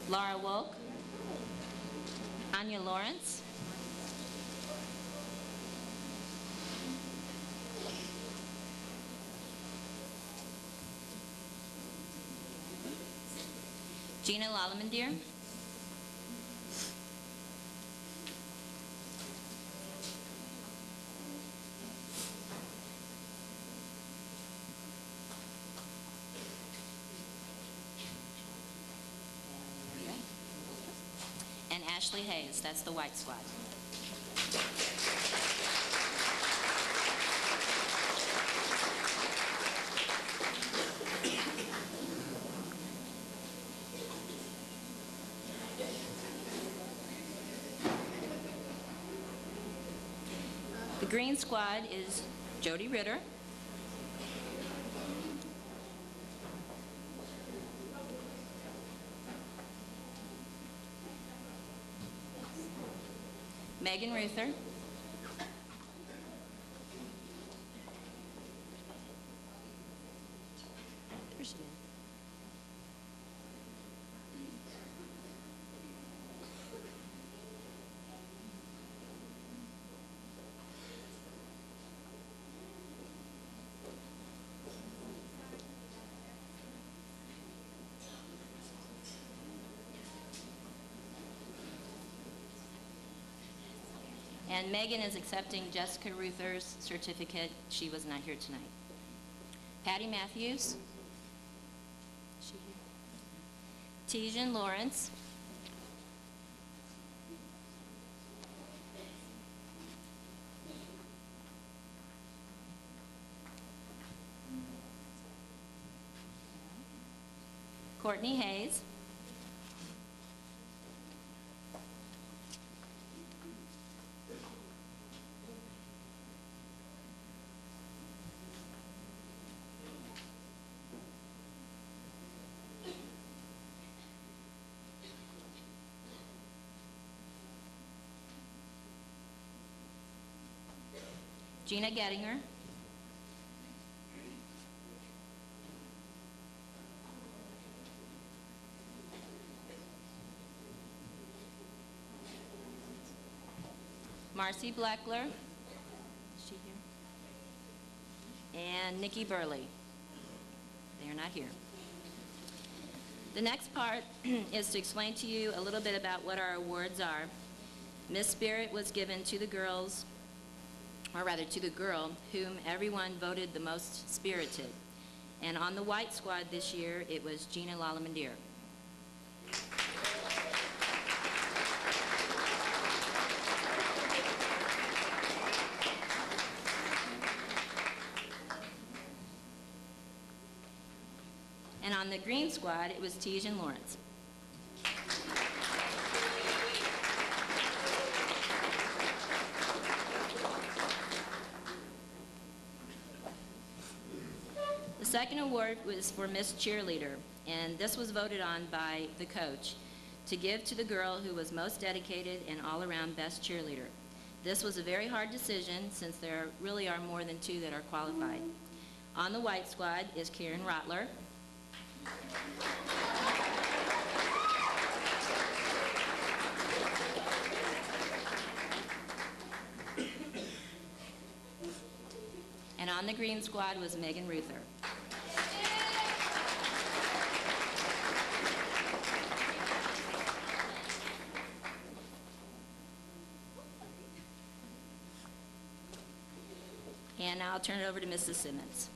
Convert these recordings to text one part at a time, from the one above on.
Laura Wolk, Anya Lawrence, Gina Lalamandir, and Ashley Hayes. That's the white squad. The green squad is Jody Ritter, Megan Ruther, there she is. And Megan is accepting Jessica Ruther's certificate. She was not here tonight. Patty Matthews. Is she here? Tijan Lawrence. Courtney Hayes. Gina Gettinger. Marcy Bleckler. Is she here? And Nikki Burley. They are not here. The next part is to explain to you a little bit about what our awards are. Miss Spirit was given to the girls, or rather to the girl whom everyone voted the most spirited. And on the white squad this year, it was Gina Lalamandir. And on the green squad, it was Tijan Lawrence. The second award was for Miss Cheerleader, and this was voted on by the coach to give to the girl who was most dedicated and all-around best cheerleader. This was a very hard decision since there really are more than two that are qualified. On the white squad is Karen Rotler. And on the green squad was Megan Ruther. And now I'll turn it over to Mrs. Simmons.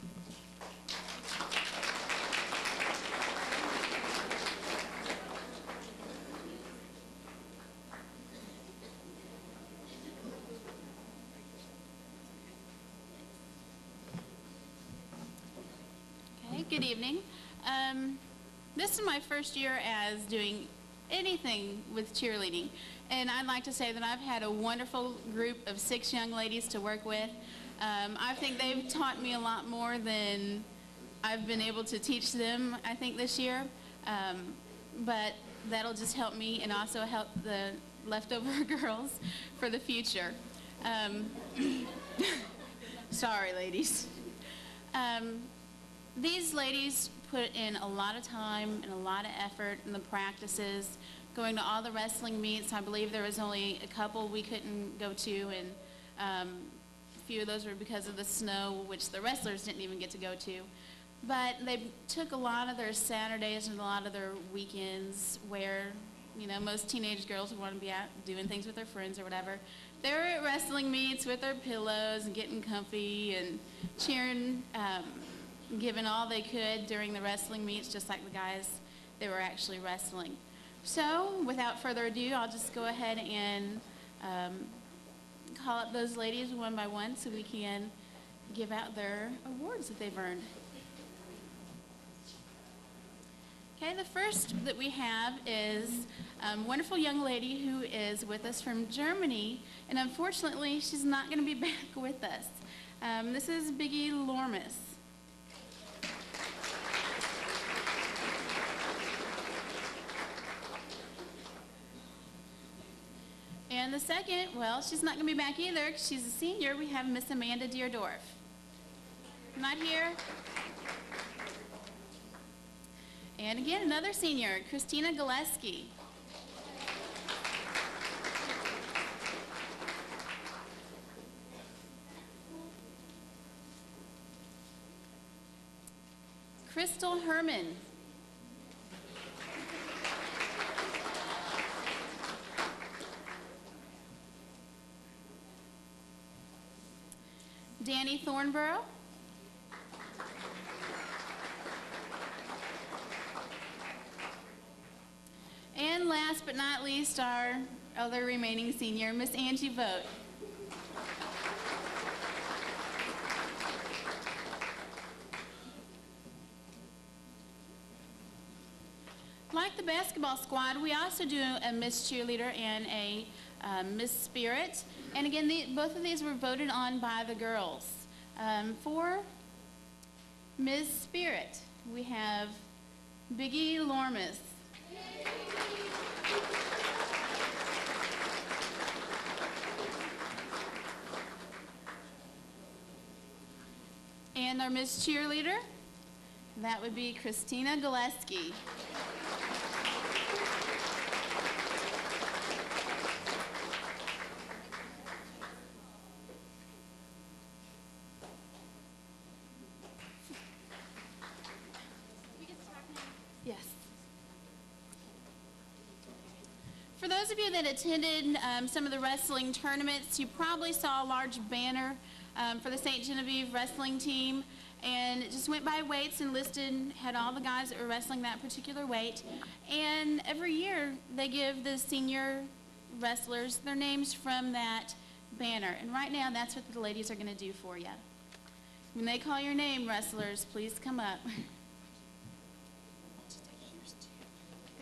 Good evening. This is my first year as doing anything with cheerleading, and I'd like to say that I've had a wonderful group of 6 young ladies to work with. I think they've taught me a lot more than I've been able to teach them, I think, this year, but that'll just help me and also help the leftover girls for the future. Sorry, ladies. These ladies put in a lot of time and a lot of effort in the practices, going to all the wrestling meets. I believe there was only a couple we couldn't go to, and a few of those were because of the snow, which the wrestlers didn't even get to go to. But they took a lot of their Saturdays and a lot of their weekends where, you know, most teenage girls would want to be out doing things with their friends or whatever. They were at wrestling meets with their pillows and getting comfy and cheering, giving all they could during the wrestling meets, just like the guys that were actually wrestling. So, without further ado, I'll just go ahead and call up those ladies one by one so we can give out their awards that they've earned. Okay, the first that we have is a wonderful young lady who is with us from Germany, and unfortunately, she's not going to be back with us. This is Biggie Lormus. And the second, well, she's not going to be back either because she's a senior. We have Miss Amanda Deerdorf. Not here. And again, another senior, Christina Gillespie. Crystal Herman. Danny Thornborough. And last but not least, our other remaining senior, Miss Angie Vogt. Like the basketball squad, we also do a Miss Cheerleader and a Miss Spirit. And again, both of these were voted on by the girls. For Miss Spirit, we have Biggie Lormus. And our Miss Cheerleader, that would be Christina Gillespie. Yes. For those of you that attended some of the wrestling tournaments, you probably saw a large banner for the St. Genevieve wrestling team, and it just went by weights and listed, had all the guys that were wrestling that particular weight. And every year they give the senior wrestlers their names from that banner. And right now, that's what the ladies are going to do for you. When they call your name, wrestlers, please come up.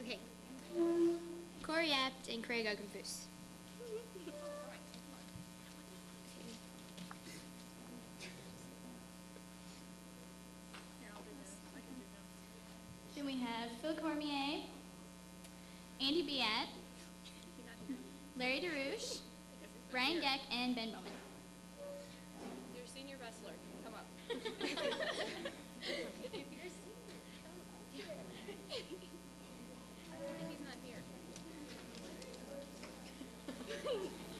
Okay. Corey Apt and Craig Ogdenfoos. Then we have Phil Cormier, Andy Biat, Larry DeRouche, Brian Geck, and Ben Bowman. You're a senior wrestler. Come up. He's not here.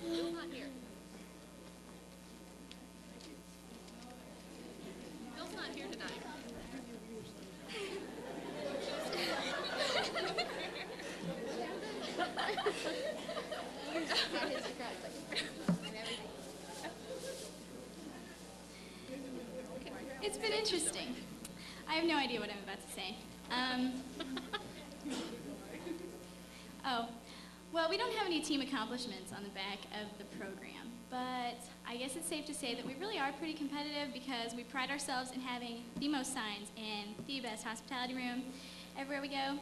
Phil's not here. Phil's not here tonight. It's been interesting. I have no idea what I'm about to say. Oh, well, we don't have any team accomplishments on the back of the program, but I guess it's safe to say that we really are pretty competitive because we pride ourselves in having the most signs and the best hospitality room everywhere we go.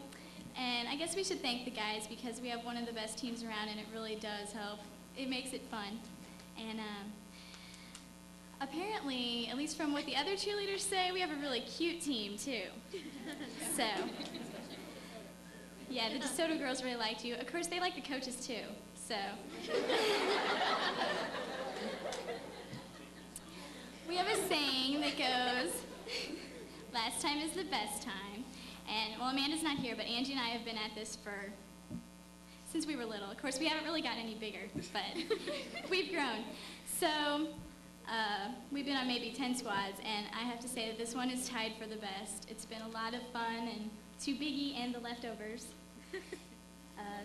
And I guess we should thank the guys because we have one of the best teams around, and it really does help. It makes it fun. And apparently, at least from what the other cheerleaders say, we have a really cute team, too. So, yeah, the DeSoto girls really liked you. Of course, they like the coaches, too. So, we have a saying that goes, last time is the best time. And, well, Amanda's not here, but Angie and I have been at this since we were little. Of course, we haven't really gotten any bigger, but we've grown. So, we've been on maybe 10 squads, and I have to say that this one is tied for the best. It's been a lot of fun, and to Biggie and the leftovers,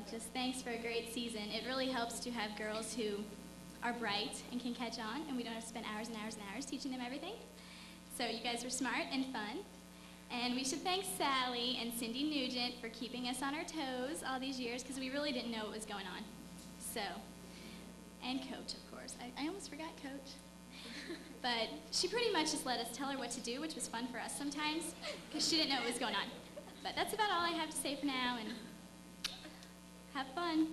just thanks for a great season. It really helps to have girls who are bright and can catch on, and we don't have to spend hours and hours and hours teaching them everything. So you guys were smart and fun. And we should thank Sally and Cindy Nugent for keeping us on our toes all these years, because we really didn't know what was going on. So, and Coach, of course. I almost forgot Coach. But she pretty much just let us tell her what to do, which was fun for us sometimes, because she didn't know what was going on. But that's about all I have to say for now, and have fun.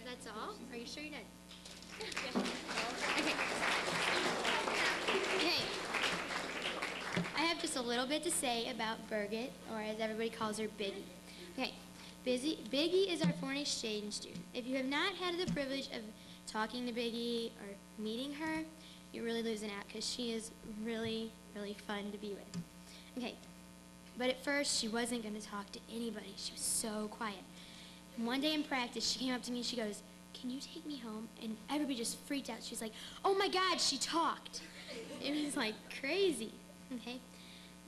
That's all? Are you sure you're done? Okay. Hey, I have just a little bit to say about Birgit, or as everybody calls her, Biggie. Okay, Biggie is our foreign exchange student. If you have not had the privilege of talking to Biggie or meeting her, you're really losing out, because she is really, really fun to be with. Okay, but at first she wasn't going to talk to anybody. She was so quiet. And one day in practice, she came up to me and she goes, "Can you take me home?" And everybody just freaked out. She was like, "Oh my God, she talked." It was like crazy, okay?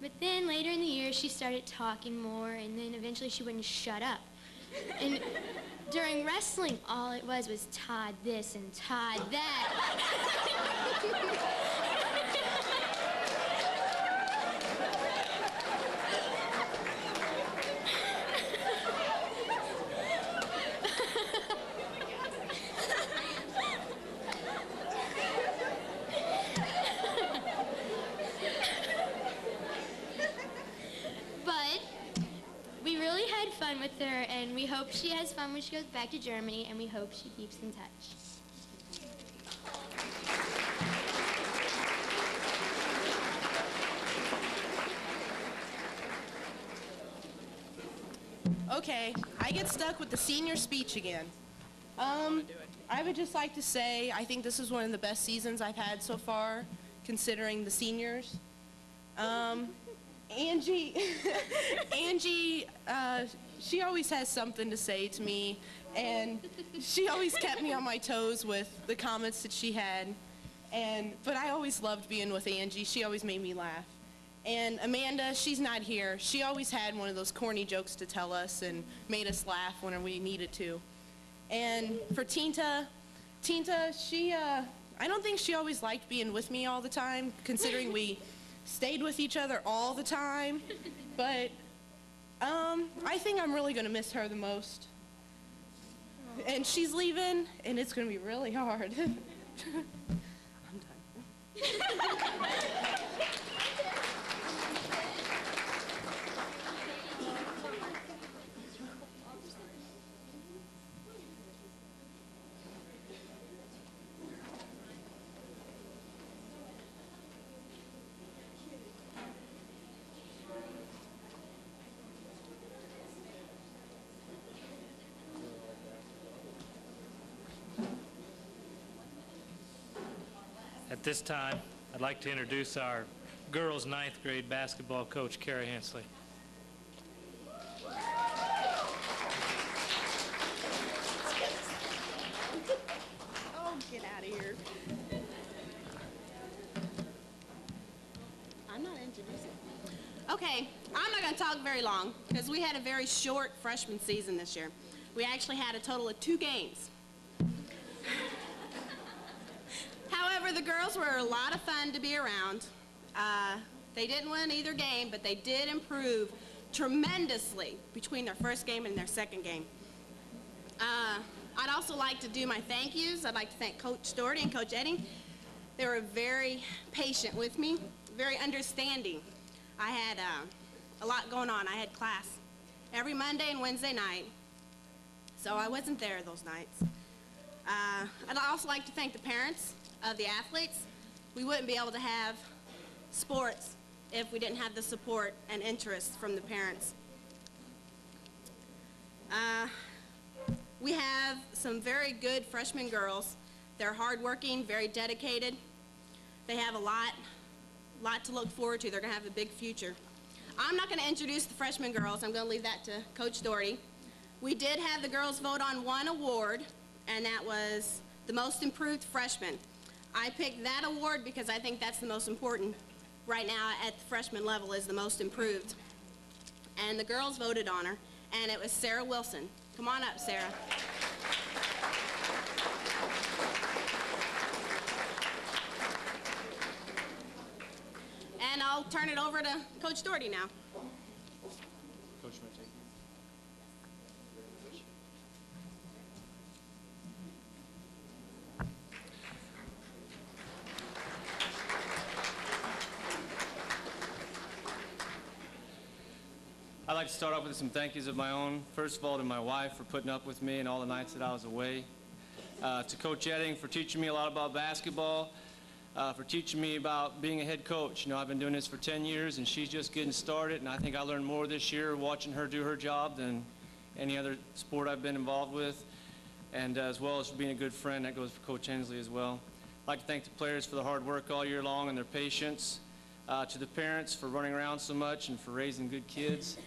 But then later in the year, she started talking more, and then eventually she wouldn't shut up. And during wrestling, all it was Todd this and Todd that. Fun with her, and we hope she has fun when she goes back to Germany, and we hope she keeps in touch. Okay, I get stuck with the senior speech again. I would just like to say I think this is one of the best seasons I've had so far, considering the seniors. Angie, she always has something to say to me, and she always kept me on my toes with the comments that she had. But I always loved being with Angie. She always made me laugh. And Amanda, she's not here. She always had one of those corny jokes to tell us and made us laugh when we needed to. And for Tinta, she, I don't think she always liked being with me all the time, considering we stayed with each other all the time. But I think I'm really gonna miss her the most. And she's leaving, and it's gonna be really hard. I'm done. At this time, I'd like to introduce our girls' 9th grade basketball coach, Carrie Hensley. Oh, get out of here. I'm not introducing. Okay, I'm not going to talk very long because we had a very short freshman season this year. We actually had a total of 2 games. However, the girls were a lot of fun to be around. They didn't win either game, but they did improve tremendously between their first game and their second game. I'd also like to do my thank yous. I'd like to thank Coach Doherty and Coach Edding. They were very patient with me, very understanding. I had a lot going on. I had class every Monday and Wednesday night, so I wasn't there those nights. I'd also like to thank the parents of the athletes. We wouldn't be able to have sports if we didn't have the support and interest from the parents. We have some very good freshman girls. They're hardworking, very dedicated. They have a lot to look forward to. They're going to have a big future. I'm not going to introduce the freshman girls. I'm going to leave that to Coach Doherty. We did have the girls vote on one award, and that was the most improved freshman. I picked that award because I think that's the most important right now at the freshman level, is the most improved. And the girls voted on her, and it was Sarah Wilson. Come on up, Sarah. And I'll turn it over to Coach Doherty now. Coach, want to take these? I'd like to start off with some thank yous of my own. First of all, to my wife for putting up with me and all the nights that I was away. To Coach Edding for teaching me a lot about basketball. For teaching me about being a head coach. You know, I've been doing this for 10 years, and she's just getting started, and I think I learned more this year watching her do her job than any other sport I've been involved with, and as well as for being a good friend. That goes for Coach Hensley as well. I'd like to thank the players for the hard work all year long and their patience. To the parents for running around so much and for raising good kids.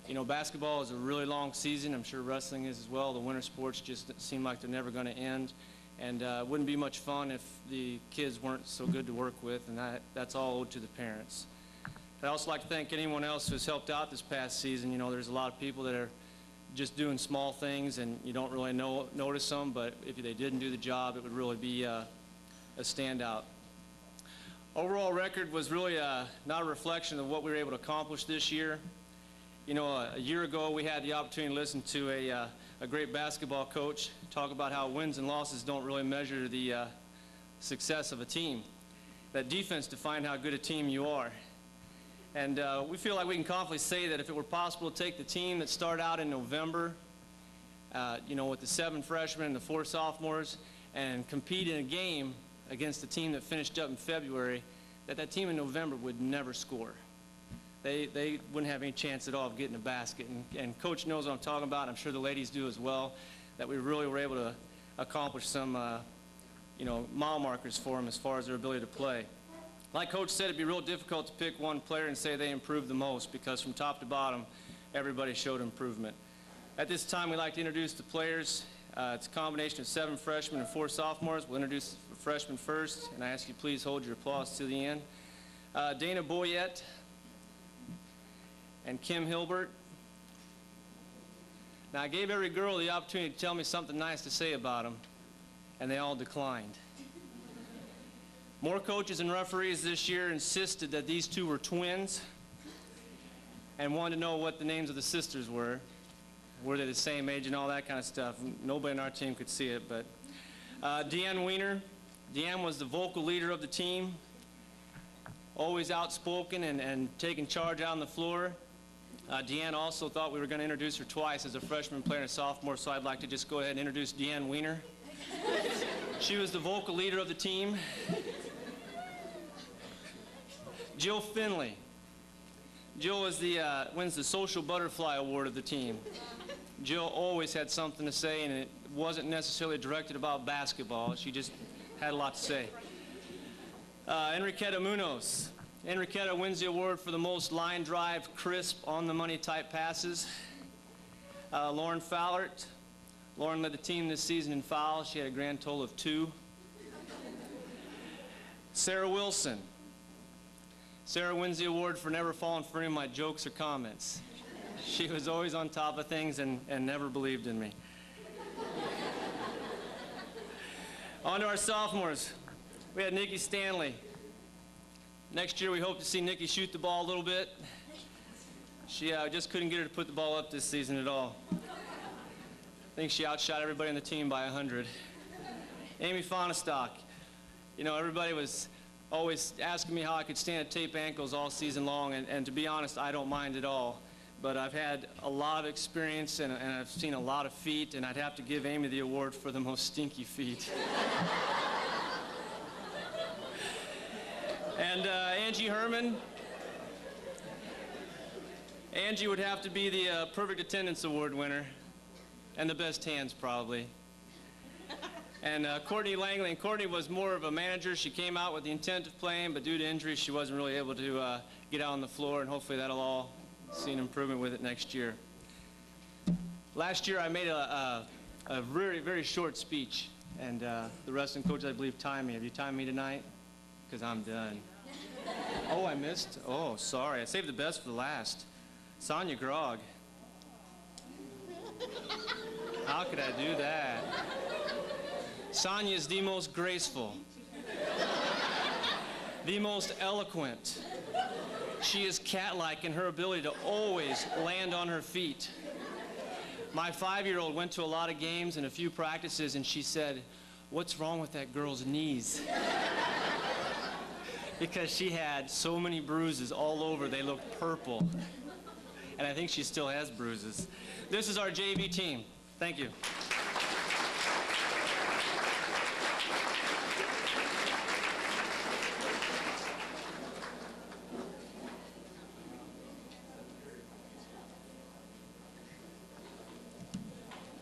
You know, basketball is a really long season. I'm sure wrestling is as well. The winter sports just seem like they're never going to end. And it wouldn't be much fun if the kids weren't so good to work with, and that's all owed to the parents. I'd also like to thank anyone else who's helped out this past season. You know, there's a lot of people that are just doing small things, and you don't really notice them, but if they didn't do the job, it would really be a standout. Overall record was really not a reflection of what we were able to accomplish this year. You know, a year ago we had the opportunity to listen to a great basketball coach talk about how wins and losses don't really measure the success of a team. That defense defines how good a team you are. And we feel like we can confidently say that if it were possible to take the team that started out in November, you know, with the 7 freshmen and the 4 sophomores, and compete in a game against the team that finished up in February, that team in November would never score. They wouldn't have any chance at all of getting a basket. And Coach knows what I'm talking about. I'm sure the ladies do as well, that we really were able to accomplish some, you know, mile markers for them as far as their ability to play. Like Coach said, it'd be real difficult to pick one player and say they improved the most, because from top to bottom, everybody showed improvement. At this time, we'd like to introduce the players. It's a combination of 7 freshmen and 4 sophomores. We'll introduce the freshmen first, and I ask you please hold your applause to the end. Dana Boyette and Kim Hilbert. Now, I gave every girl the opportunity to tell me something nice to say about them, and they all declined. More coaches and referees this year insisted that these 2 were twins and wanted to know what the names of the sisters were. Were they the same age and all that kind of stuff. Nobody on our team could see it, but Deanne Weiner. Deanne was the vocal leader of the team, always outspoken and taking charge out on the floor. Deanne also thought we were going to introduce her twice as a freshman player and a sophomore, so I'd like to just go ahead and introduce Deanne Weiner. She was the vocal leader of the team. Jill Finley. Jill was wins the Social Butterfly Award of the team. Jill always had something to say, and it wasn't necessarily directed about basketball. She just had a lot to say. Enriqueta Munoz. Enriqueta wins the award for the most line drive, crisp, on-the-money type passes. Lauren Fowlert. Lauren led the team this season in fouls. She had a grand total of 2. Sarah Wilson. Sarah wins the award for never falling for any of my jokes or comments. She was always on top of things and never believed in me. On to our sophomores. We had Nikki Stanley. Next year we hope to see Nikki shoot the ball a little bit. She just couldn't get her to put the ball up this season at all. I think she outshot everybody on the team by 100. Amy Fonestock. You know, everybody was always asking me how I could stand at tape ankles all season long, and to be honest, I don't mind at all. But I've had a lot of experience, and I've seen a lot of feet, and I'd have to give Amy the award for the most stinky feet. And Angie Herman. Angie would have to be the perfect attendance award winner, and the best hands probably. And Courtney Langley. And Courtney was more of a manager. She came out with the intent of playing, but due to injury, she wasn't really able to get out on the floor, and hopefully that'll all see an improvement with it next year. Last year I made a very, very short speech, and the wrestling coach, I believe, timed me. Have you timed me tonight? Because I'm done. Oh, I missed? Oh, sorry. I saved the best for the last. Sonia Grog. How could I do that? Sonia is the most graceful, the most eloquent. She is cat-like in her ability to always land on her feet. My 5-year-old went to a lot of games and a few practices, and she said, "What's wrong with that girl's knees?" Because she had so many bruises all over, they looked purple. And I think she still has bruises. This is our JV team. Thank you.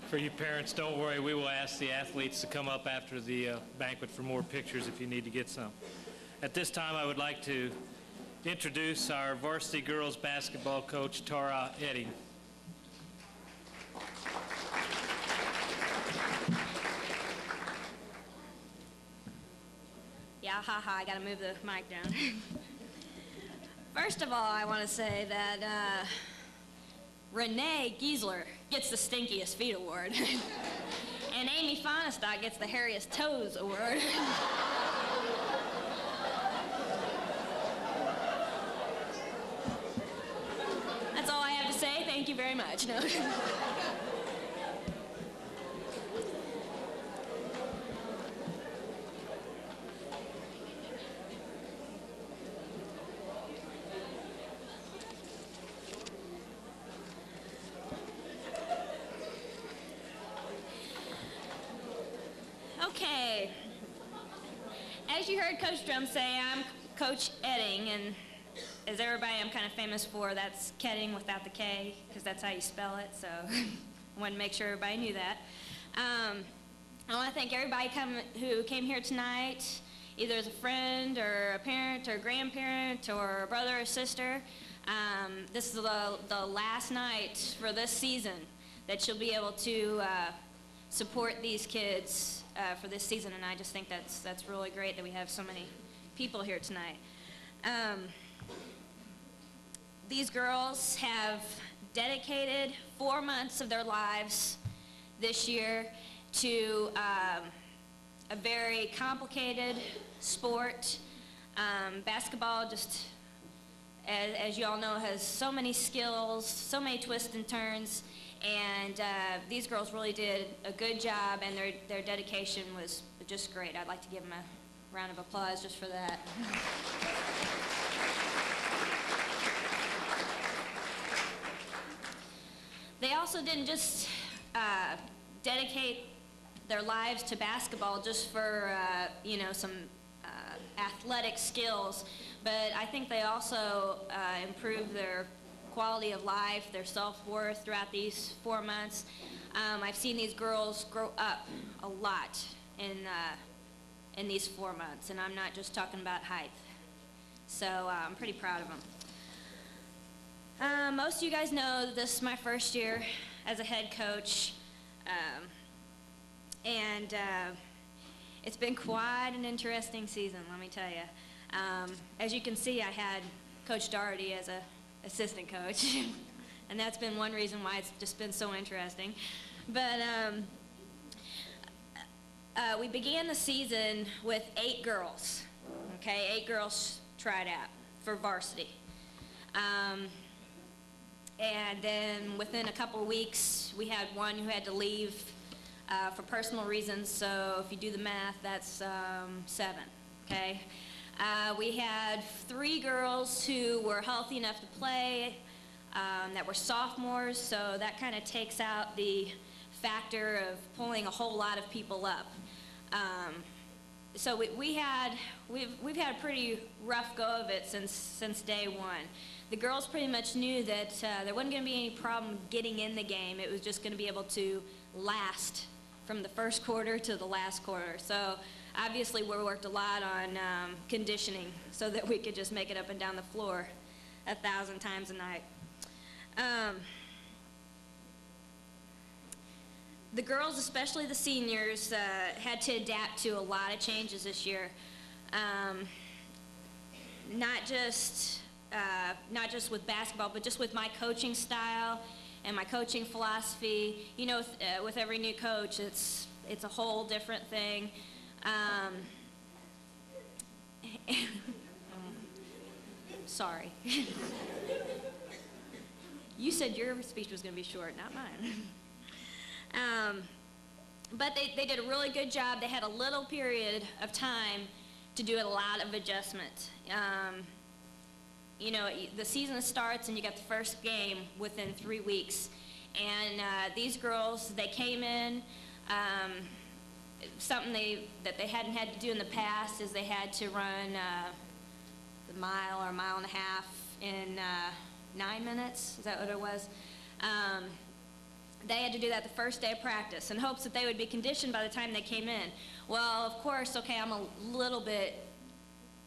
For you parents, don't worry. We will ask the athletes to come up after the banquet for more pictures if you need to get some. At this time, I would like to introduce our varsity girls basketball coach, Tara Eddy. Yeah, haha, I gotta move the mic down. First of all, I want to say that Renee Giesler gets the Stinkiest Feet Award. And Amy Fonestad gets the Hairiest Toes Award. That's all I have to say. Thank you very much. No. Okay. As you heard Coach Drum say, I'm Coach Edding, and as everybody I'm kind of famous for, that's Kedding without the K, because that's how you spell it, so I wanted to make sure everybody knew that. I want to thank everybody who came here tonight, either as a friend or a parent or a grandparent or a brother or sister. This is the last night for this season that you'll be able to support these kids for this season, and I just think that's really great that we have so many people here tonight. These girls have dedicated 4 months of their lives this year to a very complicated sport. Basketball, just as you all know, has so many skills, so many twists and turns, and these girls really did a good job, and their dedication was just great. I'd like to give them a round of applause just for that. They also didn't just dedicate their lives to basketball just for some athletic skills, but I think they also improved their quality of life, their self-worth throughout these 4 months. I've seen these girls grow up a lot in these 4 months, and I'm not just talking about height. So I'm pretty proud of them. Most of you guys know that this is my first year as a head coach, and it's been quite an interesting season, let me tell you. As you can see, I had Coach Doherty as a assistant coach, and that's been one reason why it's just been so interesting. But we began the season with 8 girls, okay? 8 girls tried out for varsity. And then within a couple of weeks, we had one who had to leave for personal reasons, so if you do the math, that's 7, okay? We had 3 girls who were healthy enough to play that were sophomores, so that kind of takes out the factor of pulling a whole lot of people up. So we've had a pretty rough go of it since day one. The girls pretty much knew that there wasn't going to be any problem getting in the game. It was just going to be able to last from the first quarter to the last quarter. So obviously we worked a lot on conditioning so that we could just make it up and down the floor. 1,000 times a night. The girls, especially the seniors, had to adapt to a lot of changes this year. Not just with basketball, but just with my coaching style and my coaching philosophy. You know, with every new coach, it's a whole different thing. Sorry. You said your speech was going to be short, not mine. But they did a really good job. They had a little period of time to do a lot of adjustment. You know, the season starts and you got the first game within 3 weeks. And these girls, they came in, something that they hadn't had to do in the past is they had to run the mile or a mile and a half in 9 minutes. Is that what it was? They had to do that the first day of practice in hopes that they would be conditioned by the time they came in. Well, of course, okay, I'm a little bit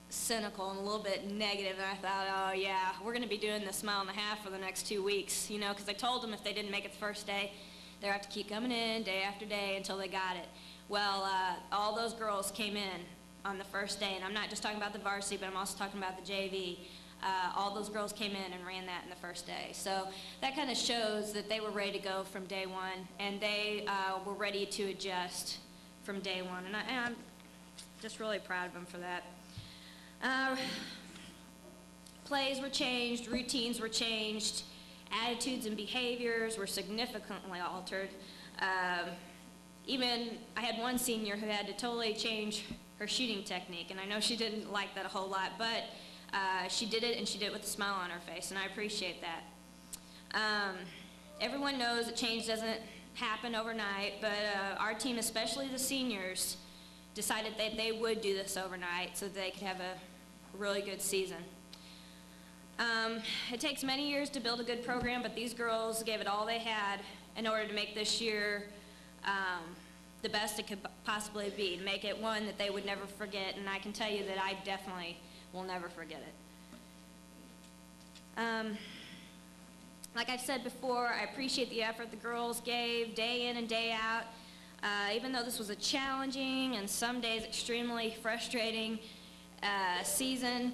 cynical and a little bit negative, and I thought, oh yeah, we're going to be doing this mile and a half for the next 2 weeks, you know, because I told them if they didn't make it the first day, they'd have to keep coming in day after day until they got it. Well, all those girls came in on the first day, and I'm not just talking about the varsity, but I'm also talking about the JV. All those girls came in and ran that in the first day. So that kind of shows that they were ready to go from day one, and they were ready to adjust from day one. And I'm just really proud of them for that. Plays were changed, routines were changed, attitudes and behaviors were significantly altered. Even I had one senior who had to totally change her shooting technique, and I know she didn't like that a whole lot, but she did it, and she did it with a smile on her face, and I appreciate that. Everyone knows that change doesn't happen overnight, but our team, especially the seniors, decided that they would do this overnight so that they could have a really good season. It takes many years to build a good program, but these girls gave it all they had in order to make this year the best it could possibly be, to make it one that they would never forget, and I can tell you that I definitely will never forget it. Like I've said before, I appreciate the effort the girls gave day in and day out. Even though this was a challenging and some days extremely frustrating season,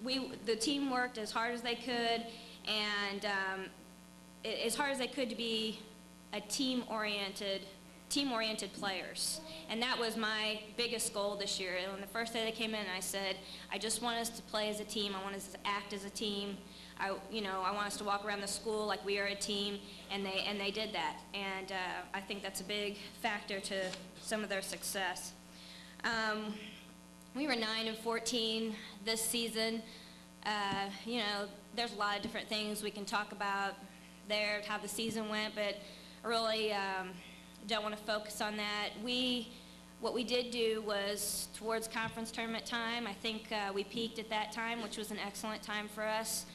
the team worked as hard as they could, and as hard as they could to be a team-oriented players. And that was my biggest goal this year. And on the first day they came in, I said, I just want us to play as a team. I want us to act as a team. I want us to walk around the school like we are a team, and they did that. And I think that's a big factor to some of their success. We were 9-14 this season. You know, there's a lot of different things we can talk about there, how the season went, but I really don't want to focus on that. What we did do was towards conference tournament time. I think we peaked at that time, which was an excellent time for us.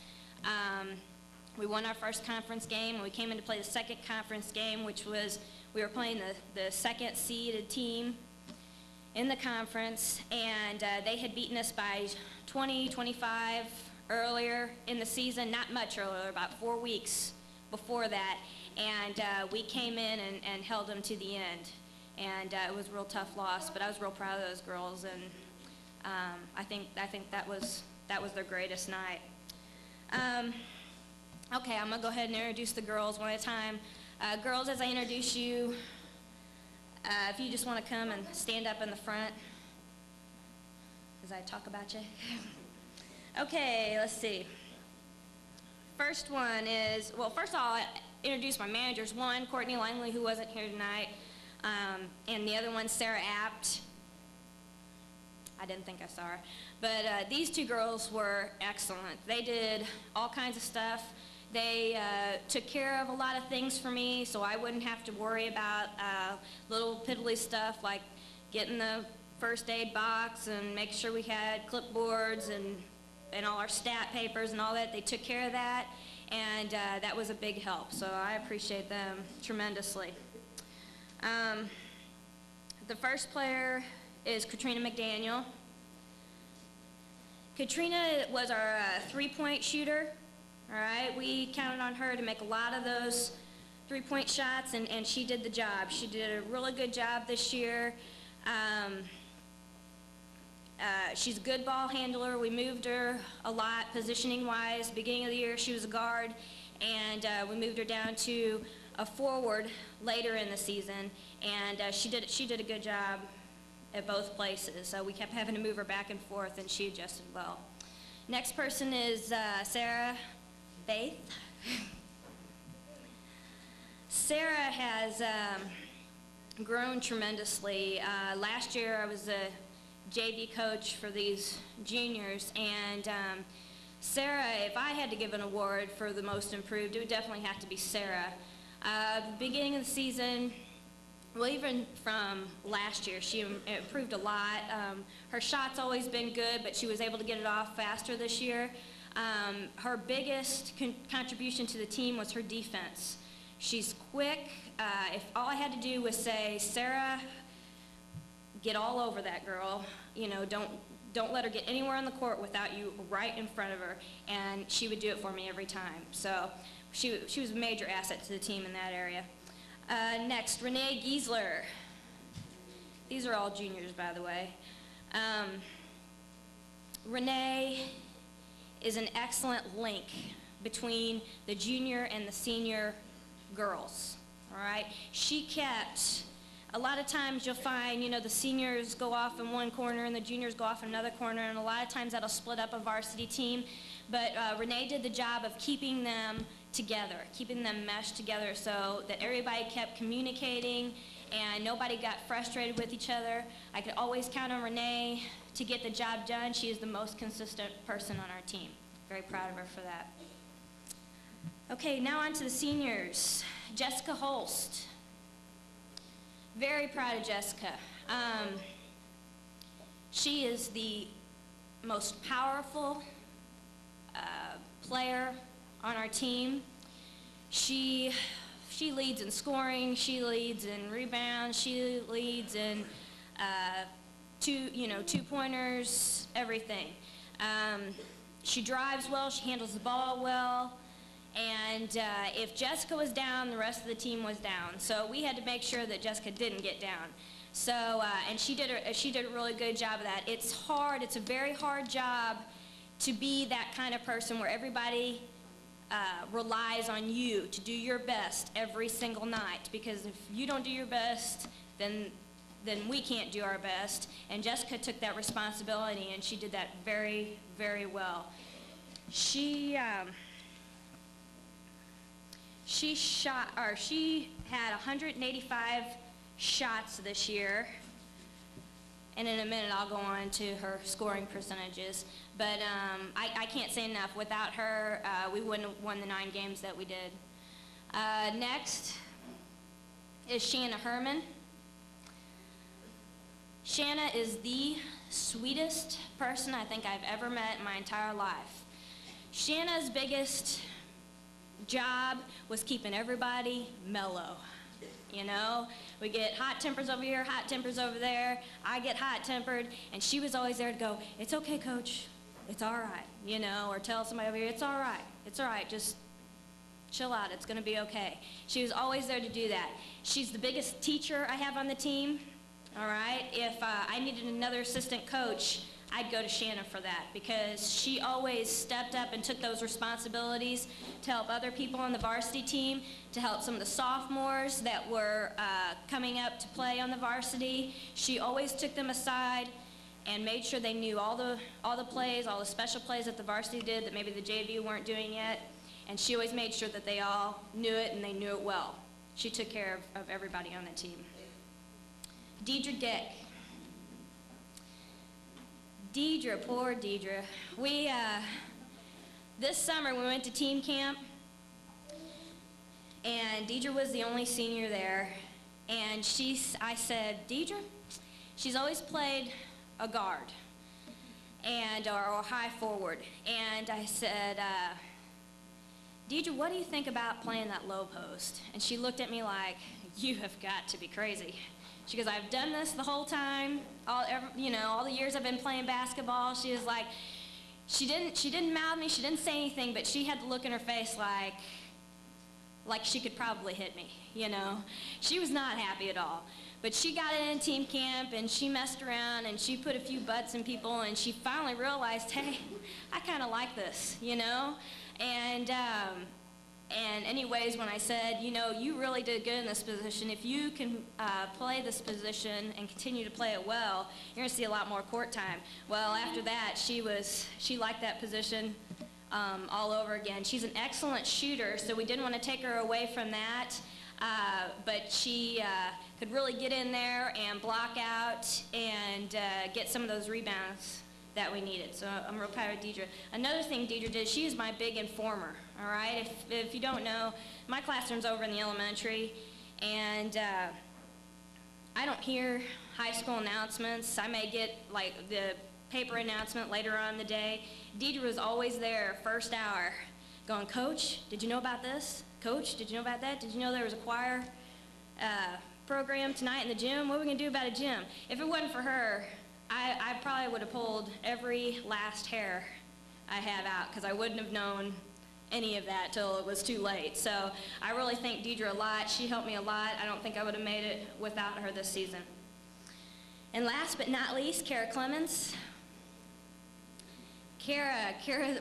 We won our first conference game, and we came in to play the second conference game, which was we were playing the second seeded team in the conference, and they had beaten us by 20, 25 earlier in the season, not much earlier, about 4 weeks before that, and we came in and held them to the end, and it was a real tough loss, but I was real proud of those girls, and I think that was their greatest night. Okay, I'm gonna go ahead and introduce the girls one at a time. Girls, as I introduce you, if you just want to come and stand up in the front as I talk about you. Okay, let's see. First one is, well, first of all, I introduce my managers. One, Courtney Langley, who wasn't here tonight, and the other one, Sarah Apt. I didn't think I saw her. But these two girls were excellent. They did all kinds of stuff. They took care of a lot of things for me, so I wouldn't have to worry about little piddly stuff like getting the first aid box and make sure we had clipboards and all our stat papers and all that. They took care of that, and that was a big help, so I appreciate them tremendously. The first player is Katrina McDaniel. Katrina was our three-point shooter. All right, we counted on her to make a lot of those three-point shots, and she did the job. She did a really good job this year. She's a good ball handler. We moved her a lot positioning-wise. Beginning of the year, she was a guard, and we moved her down to a forward later in the season, and she did a good job at both places. So we kept having to move her back and forth, and she adjusted well. Next person is Sarah Baith. Sarah has grown tremendously. Last year I was a JV coach for these juniors, and Sarah, if I had to give an award for the most improved, it would definitely have to be Sarah. Beginning of the season, well, even from last year, she improved a lot. Her shot's always been good, but she was able to get it off faster this year. Her biggest contribution to the team was her defense. She's quick. If all I had to do was say, Sarah, get all over that girl, you know, don't let her get anywhere on the court without you right in front of her, and she would do it for me every time. So she was a major asset to the team in that area. Next, Renee Giesler. These are all juniors, by the way. Renee is an excellent link between the junior and the senior girls, all right? She kept, a lot of times you'll find, you know, the seniors go off in one corner and the juniors go off in another corner, and a lot of times that'll split up a varsity team. But Renee did the job of keeping them together, keeping them meshed together so that everybody kept communicating and nobody got frustrated with each other. I could always count on Renee to get the job done. She is the most consistent person on our team. Very proud of her for that. Okay, now on to the seniors. Jessica Holst. Very proud of Jessica. She is the most powerful player on our team. She leads in scoring, she leads in rebounds, she leads in two-pointers, everything. She drives well, she handles the ball well, and if Jessica was down, the rest of the team was down. So we had to make sure that Jessica didn't get down. So, and she did a really good job of that. It's hard, it's a very hard job to be that kind of person where everybody relies on you to do your best every single night, because if you don't do your best, then we can't do our best. And Jessica took that responsibility, and she did that very, very well. She had 185 shots this year. And in a minute, I'll go on to her scoring percentages. But I can't say enough. Without her, we wouldn't have won the 9 games that we did. Next is Shanna Herman. Shanna is the sweetest person I think I've ever met in my entire life. Shanna's biggest job was keeping everybody mellow. You know, we get hot tempers over here, hot tempers over there. I get hot-tempered, and she was always there to go, it's okay, coach, it's all right, you know, or tell somebody over here, it's all right, just chill out, it's gonna be okay. She was always there to do that. She's the biggest teacher I have on the team, all right? If I needed another assistant coach, I'd go to Shanna for that, because she always stepped up and took those responsibilities to help other people on the varsity team, to help some of the sophomores that were coming up to play on the varsity. She always took them aside and made sure they knew all the plays, all the special plays that the varsity did that maybe the JV weren't doing yet. And she always made sure that they all knew it and they knew it well. She took care of everybody on the team. Deidre Dick. Deidre, poor Deidre. We, this summer we went to team camp, and Deidre was the only senior there. And I said, Deidre, she's always played a guard or high forward. And I said, Deidre, what do you think about playing that low post? And she looked at me like, you have got to be crazy. She goes, I've done this the whole time, all the years I've been playing basketball. She was like, she didn't mouth me, she didn't say anything, but she had the look in her face like she could probably hit me, you know. She was not happy at all. But she got in team camp, and she messed around, and she put a few butts in people, and she finally realized, hey, I kind of like this, you know. And anyways, when I said, you know, you really did good in this position, if you can play this position and continue to play it well, you're going to see a lot more court time. Well, after that, she liked that position all over again. She's an excellent shooter, so we didn't want to take her away from that. But she could really get in there and block out and get some of those rebounds that we needed. So I'm real proud of Deidre. Another thing Deidre did, she is my big informer, all right? If you don't know, my classroom's over in the elementary, and I don't hear high school announcements. I may get like the paper announcement later on in the day. Deidre was always there first hour going, Coach, did you know about this? Coach, did you know about that? Did you know there was a choir program tonight in the gym? What are we going to do about a gym? If it wasn't for her, I probably would have pulled every last hair I have out, because I wouldn't have known any of that till it was too late. So I really thank Deidre a lot. She helped me a lot. I don't think I would have made it without her this season. And last but not least, Kara Clemens. Kara,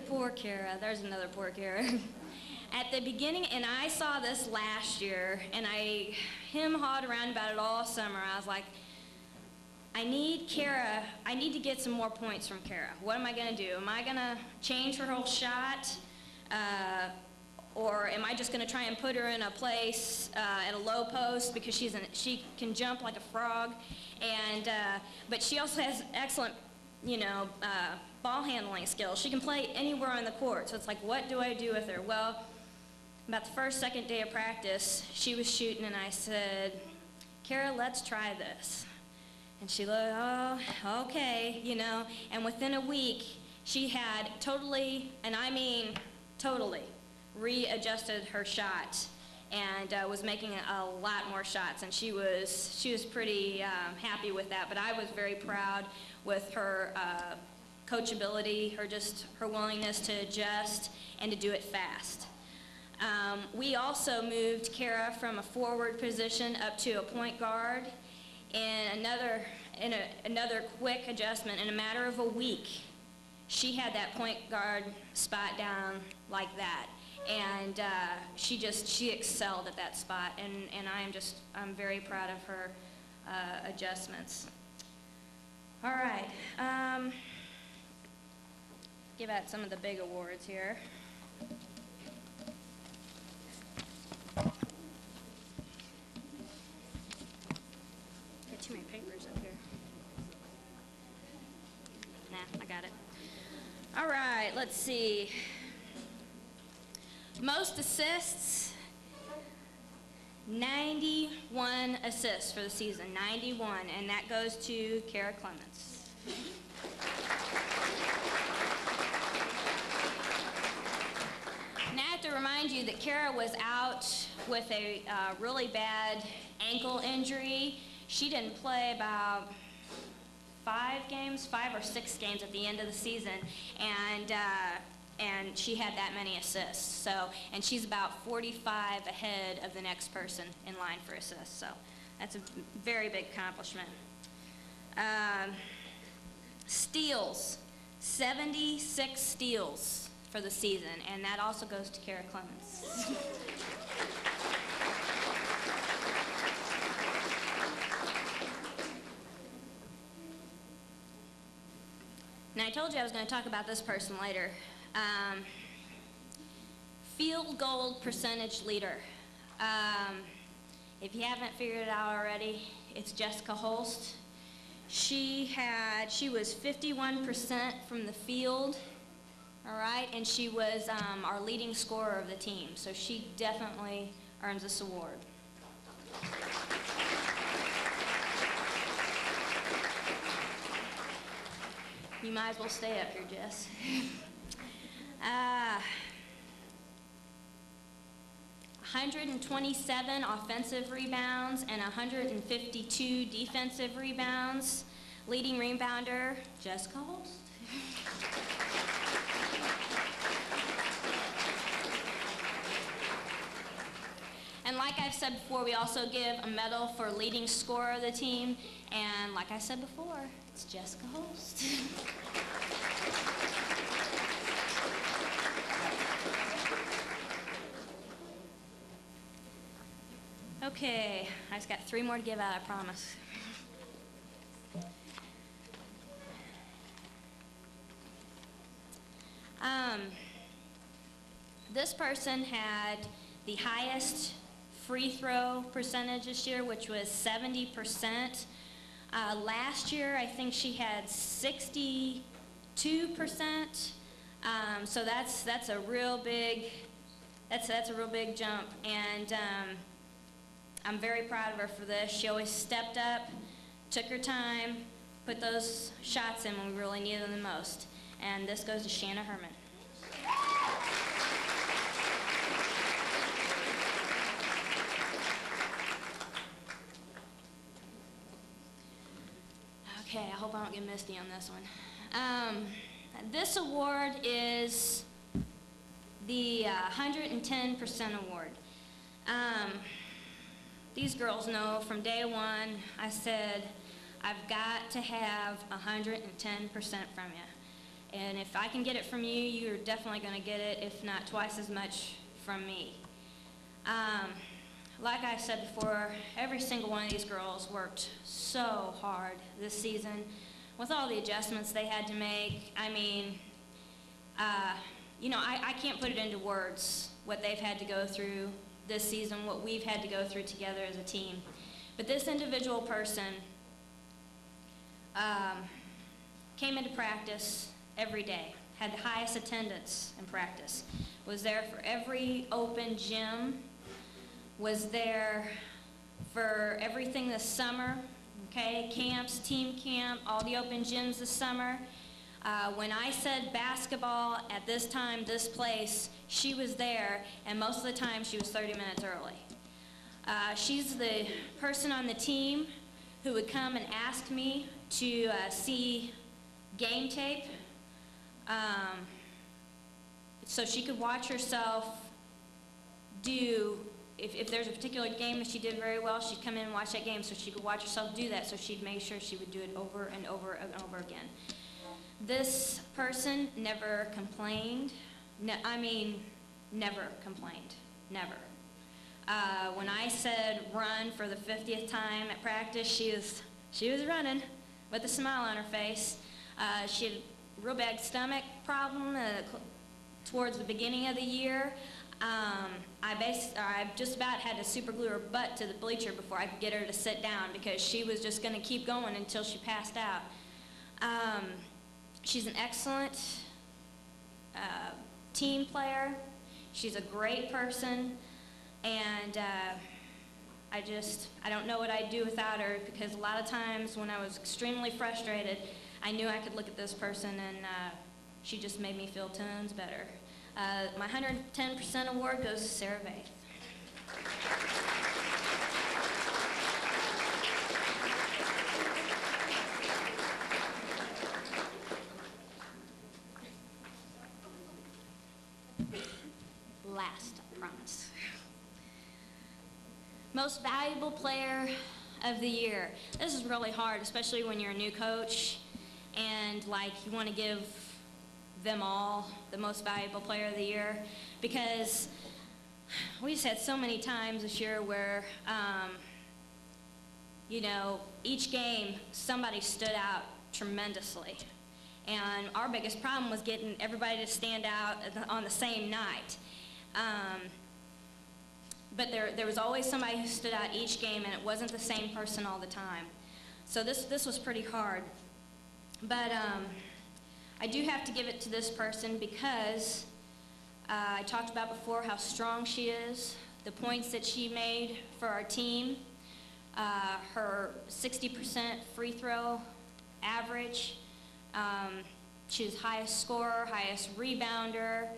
poor Kara. There's another poor Kara. At the beginning, and I saw this last year, and I hawed around about it all summer. I was like, I need to get some more points from Kara. What am I going to do? Am I going to change her whole shot? Or am I just going to try and put her in a place at a low post because she can jump like a frog? And but she also has excellent, ball handling skills. She can play anywhere on the court. So it's like, what do I do with her? Well, about the second day of practice, she was shooting, and I said, Kara, let's try this. And she looked, oh, okay, and within a week, she had totally, and I mean totally, readjusted her shot and was making a lot more shots, and she was pretty happy with that. But I was very proud with her coachability, her willingness to adjust and to do it fast. We also moved Kara from a forward position up to a point guard. And another quick adjustment, in a matter of a week, she had that point guard spot down like that, and she excelled at that spot, and I'm very proud of her adjustments. All right, give out some of the big awards here. Too many papers up here. Nah, I got it. All right, let's see. Most assists, 91 assists for the season, 91, and that goes to Kara Clemens. Now I have to remind you that Kara was out with a really bad ankle injury. She didn't play about 5 or 6 games at the end of the season, and she had that many assists. So, and she's about 45 ahead of the next person in line for assists. So that's a very big accomplishment. Steals, 76 steals for the season, and that also goes to Kara Clemens. Now, I told you I was going to talk about this person later. Field goal percentage leader. If you haven't figured it out already, it's Jessica Holst. She was 51% from the field, all right, and she was our leading scorer of the team, so she definitely earns this award. You might as well stay up here, Jess. 127 offensive rebounds and 152 defensive rebounds. Leading rebounder, Jessica Holst. like I've said before, we also give a medal for leading scorer of the team. And like I said before, it's Jessica Holst. Okay, I just got 3 more to give out, I promise. This person had the highest free throw percentage this year, which was 70%. Last year, I think she had 62%. So that's a real big jump, and I'm very proud of her for this. She always stepped up, took her time, put those shots in when we really needed them the most. And this goes to Shanna Herman. Okay, I hope I don't get misty on this one. This award is the 110% award. These girls know from day one, I said, I've got to have 110% from you. And if I can get it from you, you're definitely going to get it, if not twice as much from me. Like I said before, every single one of these girls worked so hard this season with all the adjustments they had to make. I mean, you know, I can't put it into words what they've had to go through this season, what we've had to go through together as a team. But this individual person came into practice every day, had the highest attendance in practice, was there for every open gym, was there for everything this summer, okay, camps, team camp, all the open gyms this summer. When I said basketball at this time, this place, she was there, and most of the time she was 30 minutes early. She's the person on the team who would come and ask me to see game tape so she could watch herself do, if there's a particular game that she did very well, she'd come in and watch that game so she could watch herself do that, so she'd make sure she would do it over and over and over again. This person never complained. I mean, never complained. Never. When I said run for the 50th time at practice, she was running with a smile on her face. She had a real bad stomach problem towards the beginning of the year. I just about had to super glue her butt to the bleacher before I could get her to sit down because she was just going to keep going until she passed out. She's an excellent team player. She's a great person, and I don't know what I'd do without her, because a lot of times when I was extremely frustrated, I knew I could look at this person and she just made me feel tons better. My 110% award goes to Sarah Vaith. Last, I promise. Most valuable player of the year. This is really hard, especially when you're a new coach and like you want to give them all the most valuable player of the year, because we just had so many times this year where you know, each game somebody stood out tremendously, and our biggest problem was getting everybody to stand out on the same night. But there was always somebody who stood out each game, and it wasn't the same person all the time. So this was pretty hard. But I do have to give it to this person because I talked about before how strong she is, the points that she made for our team, her 60% free throw average. She was highest scorer, highest rebounder.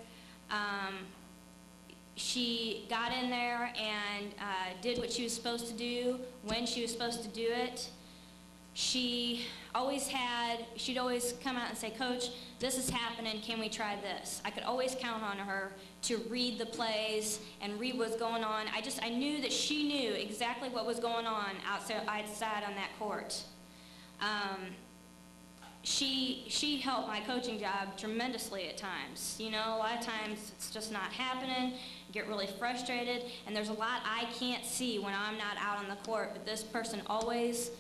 She got in there and did what she was supposed to do when she was supposed to do it. she'd always come out and say, Coach, this is happening, can we try this? I could always count on her to read the plays and read what's going on. I knew that she knew exactly what was going on outside on that court. She helped my coaching job tremendously at times. You know, a lot of times it's just not happening, you get really frustrated, and there's a lot I can't see when I'm not out on the court, but this person always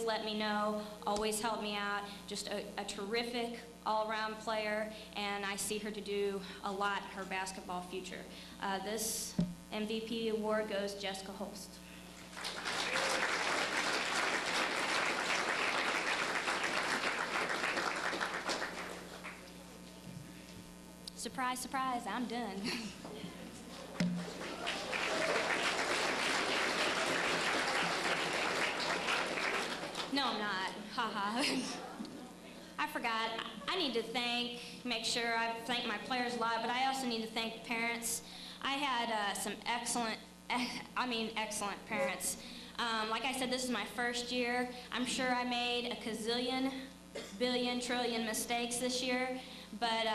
let me know, always helped me out, just a terrific all-around player, and I see her to do a lot in her basketball future. This MVP award goes Jessica Holst. Surprise, surprise, I'm done. No, I'm not. Haha. I forgot. I need to make sure I thank my players a lot, but I also need to thank the parents. I had some excellent parents. Like I said, this is my first year. I'm sure I made a gazillion, billion, trillion mistakes this year, but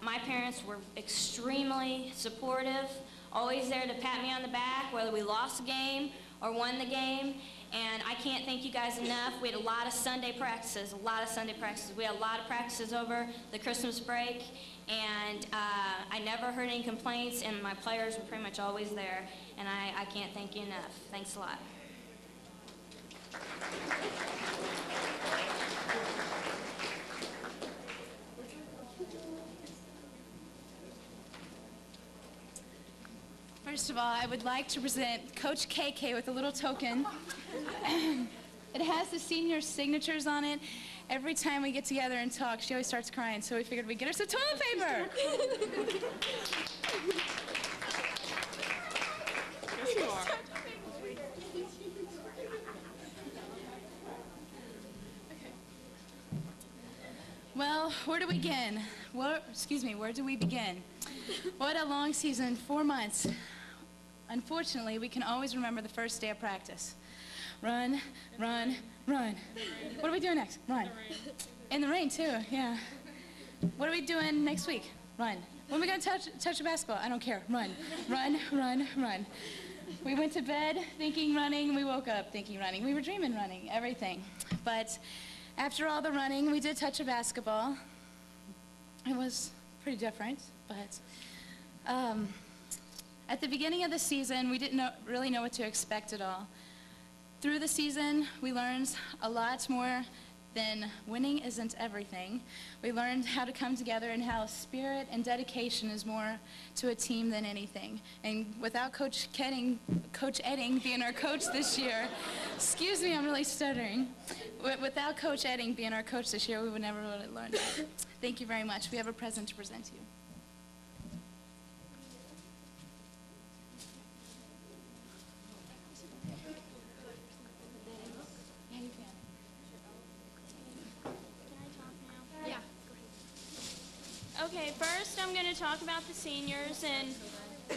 my parents were extremely supportive, always there to pat me on the back, whether we lost the game or won the game. And I can't thank you guys enough. We had a lot of Sunday practices, We had a lot of practices over the Christmas break, and I never heard any complaints, and my players were pretty much always there, and I can't thank you enough. Thanks a lot. First of all, I would like to present Coach KK with a little token. It has the seniors' signatures on it. Every time we get together and talk, she always starts crying, so we figured we'd get her some toilet paper. Yes, you are. Well, where do we begin? Where do we begin? What a long season, 4 months. Unfortunately, we can always remember the first day of practice. Run, run, run. What are we doing next? Run. In the rain, too, yeah. What are we doing next week? Run. When are we going to touch a basketball? I don't care. Run, run, run, run. We went to bed thinking running. We woke up thinking running. We were dreaming running, everything. But after all the running, we did touch a basketball. It was pretty different, but at the beginning of the season, we didn't really know what to expect at all. Through the season, we learned a lot more than winning isn't everything. We learned how to come together and how spirit and dedication is more to a team than anything. And without Coach Edding being our coach this year, excuse me, I'm really stuttering. Without Coach Edding being our coach this year, we would never really learn that. Thank you very much. We have a present to present to you. Okay, first I'm going to talk about the seniors and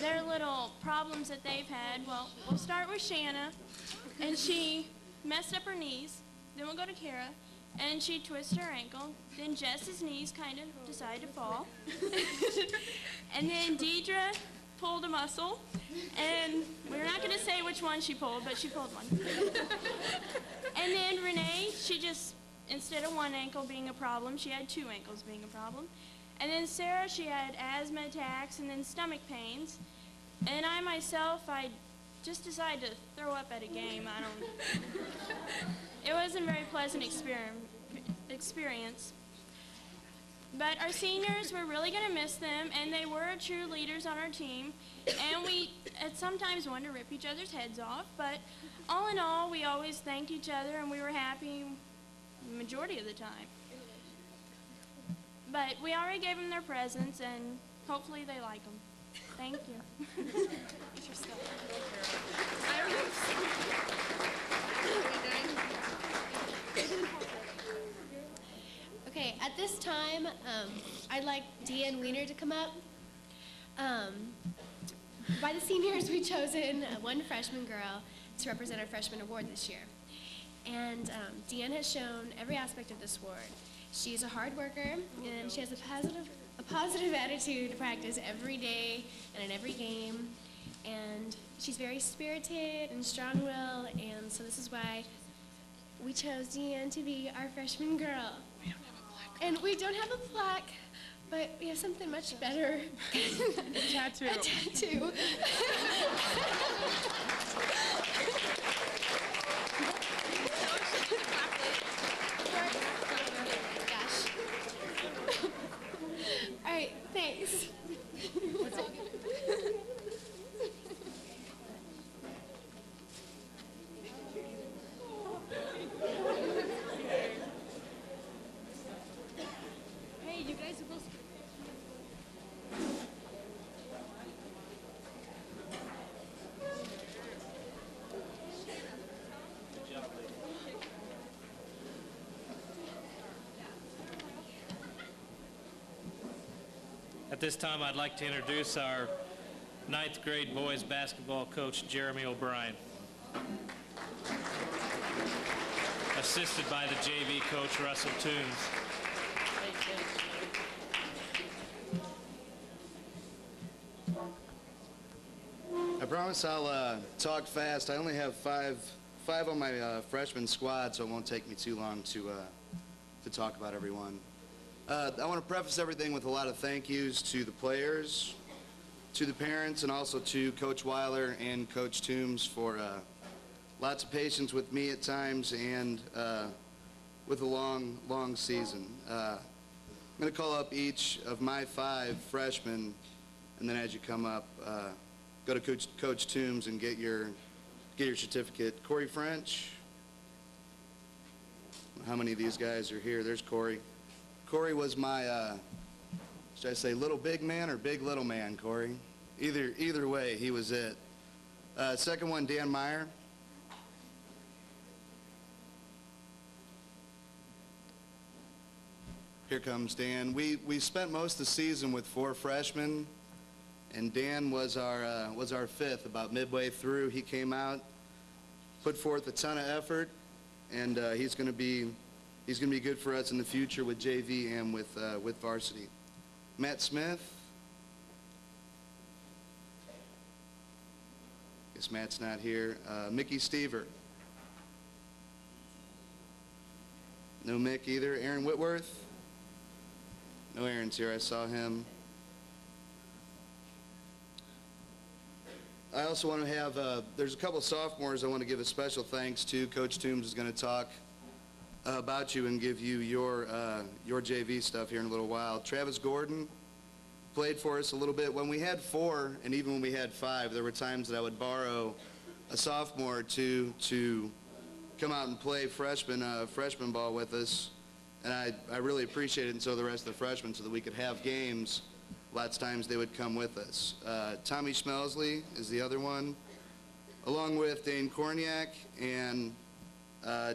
their little problems that they've had. Well, we'll start with Shanna, and she messed up her knees. Then we'll go to Kara, and she twisted her ankle. Then Jess's knees kind of decided to fall. And then Deidre pulled a muscle, and we're not going to say which one she pulled, but she pulled one. And then Renee, she just, instead of one ankle being a problem, she had 2 ankles being a problem. And then Sarah, she had asthma attacks and then stomach pains. And I myself, I just decided to throw up at a game. It wasn't a very pleasant experience. But our seniors, we're really going to miss them, and they were true leaders on our team. And we sometimes wanted to rip each other's heads off, but all in all, we always thanked each other, and we were happy the majority of the time. But we already gave them their presents, and hopefully they like them. Thank you. Okay, at this time, I'd like Deanne Weiner to come up. By the seniors, we've chosen one freshman girl to represent our freshman award this year. And Deanne has shown every aspect of the sport. She's a hard worker, and she has a positive attitude to practice every day and in every game. And she's very spirited and strong-willed, and so this is why we chose Deanne to be our freshman girl. And we don't have a plaque, but we have something much better. A tattoo. A tattoo. Gosh. All right, thanks. Hey, you guys are both. At this time, I'd like to introduce our 9th grade boys basketball coach, Jeremy O'Brien, assisted by the JV coach, Russell Toombs. I promise I'll talk fast. I only have five on my freshman squad, so it won't take me too long to talk about everyone. I want to preface everything with a lot of thank yous to the players, to the parents, and also to Coach Weiler and Coach Toombs for lots of patience with me at times and with a long season. I'm going to call up each of my 5 freshmen, and then as you come up, go to Coach Toombs and get your certificate. Corey French. How many of these guys are here? There's Corey. Corey was my, should I say little big man or big little man, Corey? Either way, he was it. Second one, Dan Meyer. Here comes Dan. We spent most of the season with 4 freshmen, and Dan was our 5th. About midway through, he came out, put forth a ton of effort, and he's going to be good for us in the future with JV and with varsity. Matt Smith. Guess Matt's not here. Mickey Stever. No Mick either. Aaron Whitworth. No Aaron's here. I saw him. I also want to have, there's a couple of sophomores I want to give a special thanks to. Coach Toombs is going to talk about you and give you your JV stuff here in a little while. Travis Gordon played for us a little bit. When we had 4, and even when we had 5, there were times that I would borrow a sophomore to come out and play freshman ball with us, and I really appreciated it, and so the rest of the freshmen, so that we could have games. Lots of times they would come with us. Tommy Schmelsley is the other one, along with Dane Korniak, and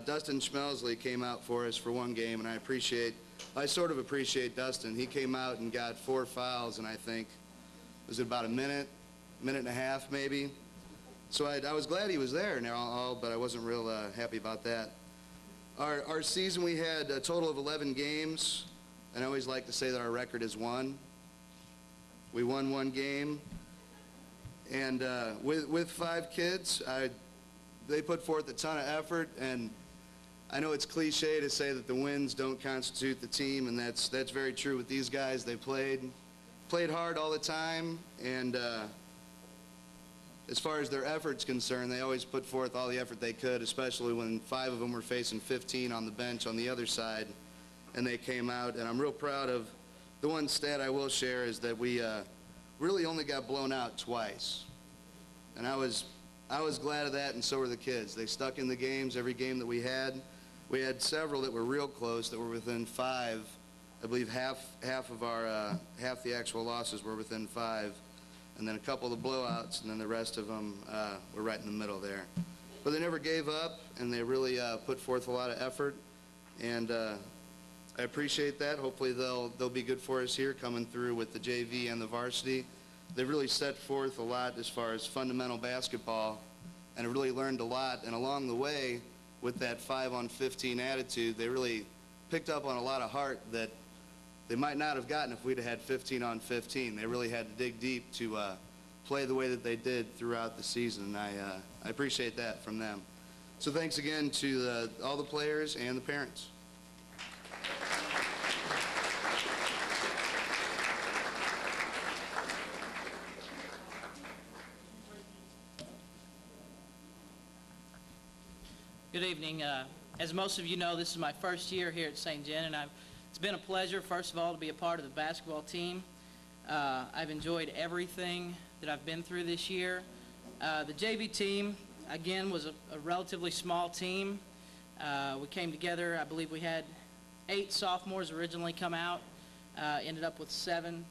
Dustin Schmelsley came out for us for one game, and I sort of appreciate Dustin. He came out and got 4 fouls, and I think, was it about a minute and a half maybe? So I was glad he was there and all, but I wasn't real happy about that. Our season, we had a total of 11 games, and I always like to say that our record is 1. We won 1 game, and with 5 kids, they put forth a ton of effort, and I know it's cliche to say that the wins don't constitute the team, and that's very true with these guys. They played hard all the time, and as far as their effort's concerned, they always put forth all the effort they could, especially when 5 of them were facing 15 on the bench on the other side, and they came out, and I'm real proud of the one stat I will share is that we really only got blown out twice, and I was glad of that, and so were the kids. They stuck in the games, every game that we had. We had several that were real close, that were within 5. I believe half the actual losses were within 5, and then a couple of the blowouts, and then the rest of them were right in the middle there. But they never gave up, and they really put forth a lot of effort, and I appreciate that. Hopefully they'll be good for us here coming through with the JV and the varsity. They've really set forth a lot as far as fundamental basketball, and have really learned a lot. And along the way, with that 5-on-15 attitude, they really picked up on a lot of heart that they might not have gotten if we'd have had 15-on-15. They really had to dig deep to play the way that they did throughout the season. I appreciate that from them. So thanks again to all the players and the parents. Good evening. As most of you know, this is my first year here at St. Gen, and it's been a pleasure, first of all, to be a part of the basketball team. I've enjoyed everything that I've been through this year. The JV team, again, was a relatively small team. We came together, I believe we had 8 sophomores originally come out, ended up with 7,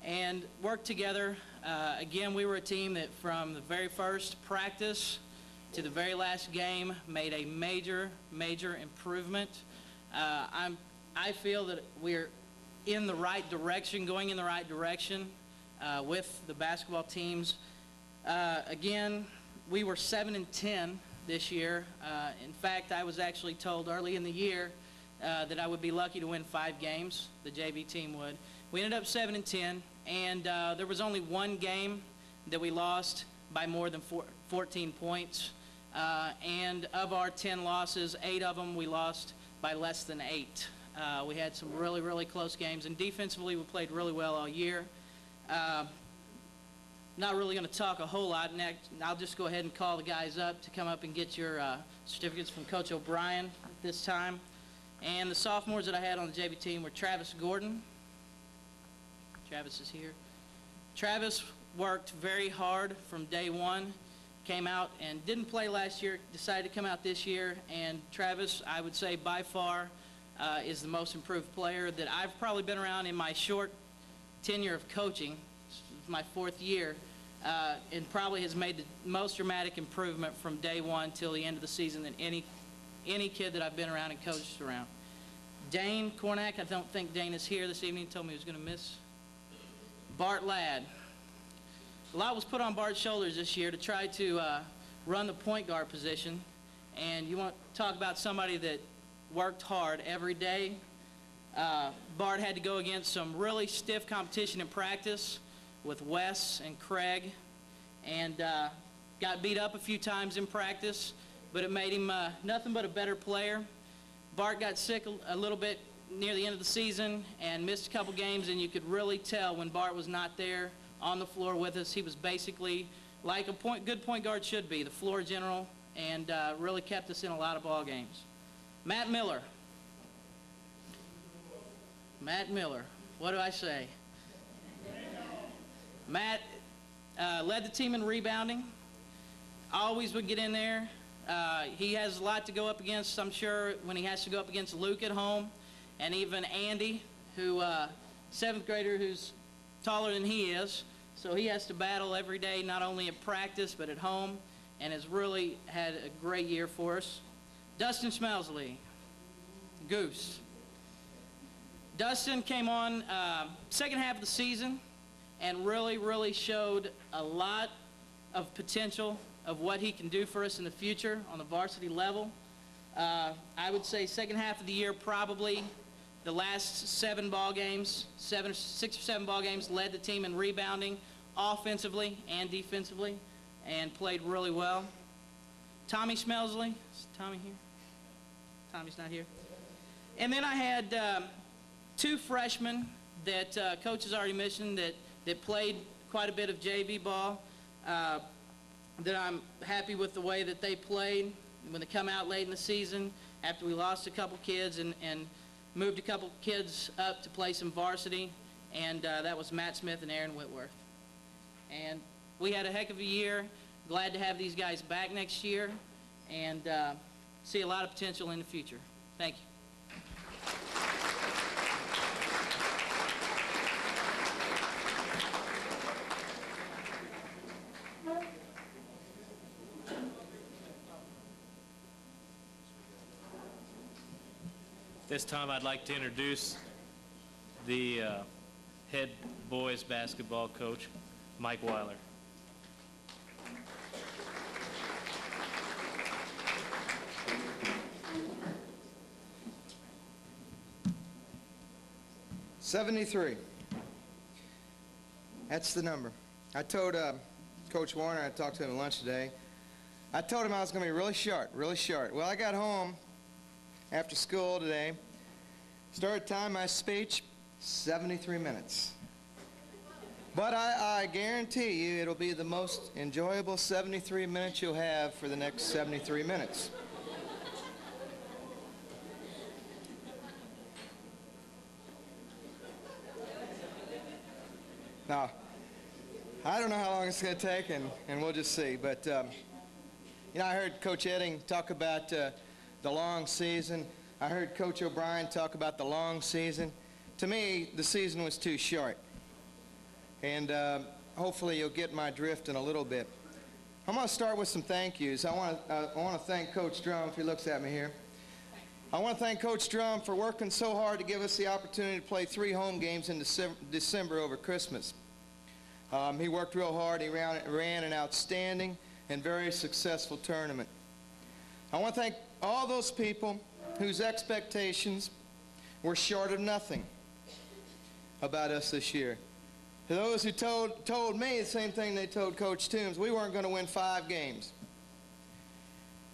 and worked together. Again, we were a team that from the very first practice to the very last game made a major improvement. I feel that we're in the right direction, going in the right direction with the basketball teams. Again, we were 7-10 this year. In fact, I was actually told early in the year that I would be lucky to win 5 games, the JV team would. We ended up 7-10, and there was only one game that we lost by more than 14 points. And of our 10 losses, 8 of them we lost by less than 8. We had some really close games, and defensively we played really well all year. Not really going to talk a whole lot. Next, I'll just go ahead and call the guys up to come up and get your certificates from Coach O'Brien at this time. And the sophomores that I had on the JV team were Travis Gordon. Travis is here. Travis worked very hard from day one. Came out and didn't play last year, decided to come out this year, and Travis, I would say by far, is the most improved player that I've probably been around in my short tenure of coaching. This is my 4th year, and probably has made the most dramatic improvement from day one till the end of the season than any kid that I've been around and coached around. Dane Cornack, I don't think Dane is here this evening, he told me he was going to miss. Bart Ladd. A lot was put on Bart's shoulders this year to try to run the point guard position, and you want to talk about somebody that worked hard every day. Bart had to go against some really stiff competition in practice with Wes and Craig, and got beat up a few times in practice, but it made him nothing but a better player. Bart got sick a little bit near the end of the season and missed a couple games, and you could really tell when Bart was not there on the floor with us. He was basically like a good point guard should be, the floor general, and really kept us in a lot of ball games. Matt Miller. Matt Miller. What do I say? Matt led the team in rebounding. Always would get in there. He has a lot to go up against, I'm sure, when he has to go up against Luke at home, and even Andy, who 7th grader who's taller than he is. So he has to battle every day, not only at practice, but at home, and has really had a great year for us. Dustin Schmelsley, Goose. Dustin came on second half of the season and really showed a lot of potential of what he can do for us in the future on the varsity level. I would say second half of the year, probably the last 7 ball games, 6 or 7 ball games, led the team in rebounding, offensively and defensively, and played really well. Tommy Schmelsley, is Tommy here? Tommy's not here. And then I had 2 freshmen that Coach has already mentioned that played quite a bit of JV ball, that I'm happy with the way that they played when they come out late in the season after we lost a couple kids and moved a couple kids up to play some varsity, and that was Matt Smith and Aaron Whitworth. And we had a heck of a year. Glad to have these guys back next year, and see a lot of potential in the future. Thank you. This time I'd like to introduce the head boys basketball coach, Mike Weiler. 73. That's the number. I told Coach Warner, I talked to him at lunch today, I told him I was going to be really short, really short. Well, I got home after school today, started timing my speech, 73 minutes. But I guarantee you it'll be the most enjoyable 73 minutes you'll have for the next 73 minutes. Now, I don't know how long it's going to take, and we'll just see. But, you know, I heard Coach Edding talk about the long season. I heard Coach O'Brien talk about the long season. To me, the season was too short. And hopefully you'll get my drift in a little bit. I'm going to start with some thank yous. I want to thank Coach Drum, if he looks at me here. I want to thank Coach Drum for working so hard to give us the opportunity to play 3 home games in December over Christmas. He worked real hard. He ran an outstanding and very successful tournament. I want to thank all those people whose expectations were short of nothing about us this year. To those who told me the same thing they told Coach Toombs, we weren't going to win 5 games.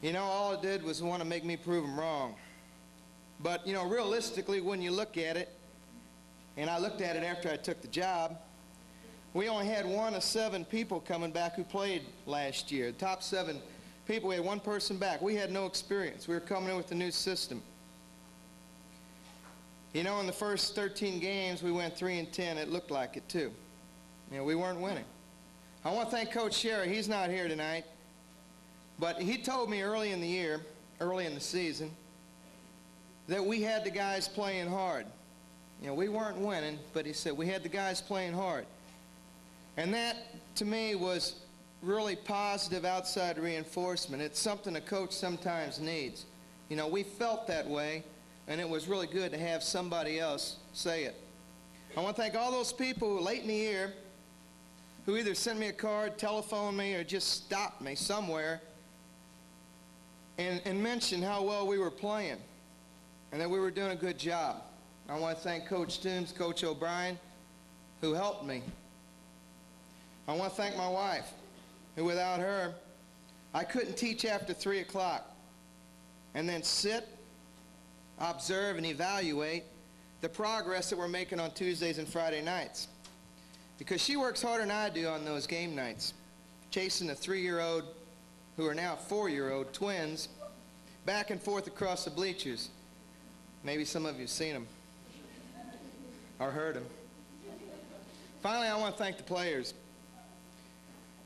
You know, all it did was want to make me prove them wrong. But, you know, realistically, when you look at it, and I looked at it after I took the job, we only had 1 of 7 people coming back who played last year. The top 7 people, we had 1 person back. We had no experience. We were coming in with a new system. You know, in the first 13 games, we went 3-10. It looked like it, too. You know, we weren't winning. I want to thank Coach Sherry. He's not here tonight. But he told me early in the year, early in the season, that we had the guys playing hard. You know, we weren't winning, but he said we had the guys playing hard. And that, to me, was really positive outside reinforcement. It's something a coach sometimes needs. You know, we felt that way, and it was really good to have somebody else say it. I want to thank all those people who, late in the year, who either sent me a card, telephoned me, or just stopped me somewhere and mentioned how well we were playing and that we were doing a good job. I want to thank Coach Toombs, Coach O'Brien, who helped me. I want to thank my wife, who without her, I couldn't teach after 3 o'clock and then sit, observe, and evaluate the progress that we're making on Tuesdays and Friday nights. Because she works harder than I do on those game nights, chasing the 3-year-old, who are now 4-year-old twins, back and forth across the bleachers. Maybe some of you have seen them or heard them. Finally, I want to thank the players.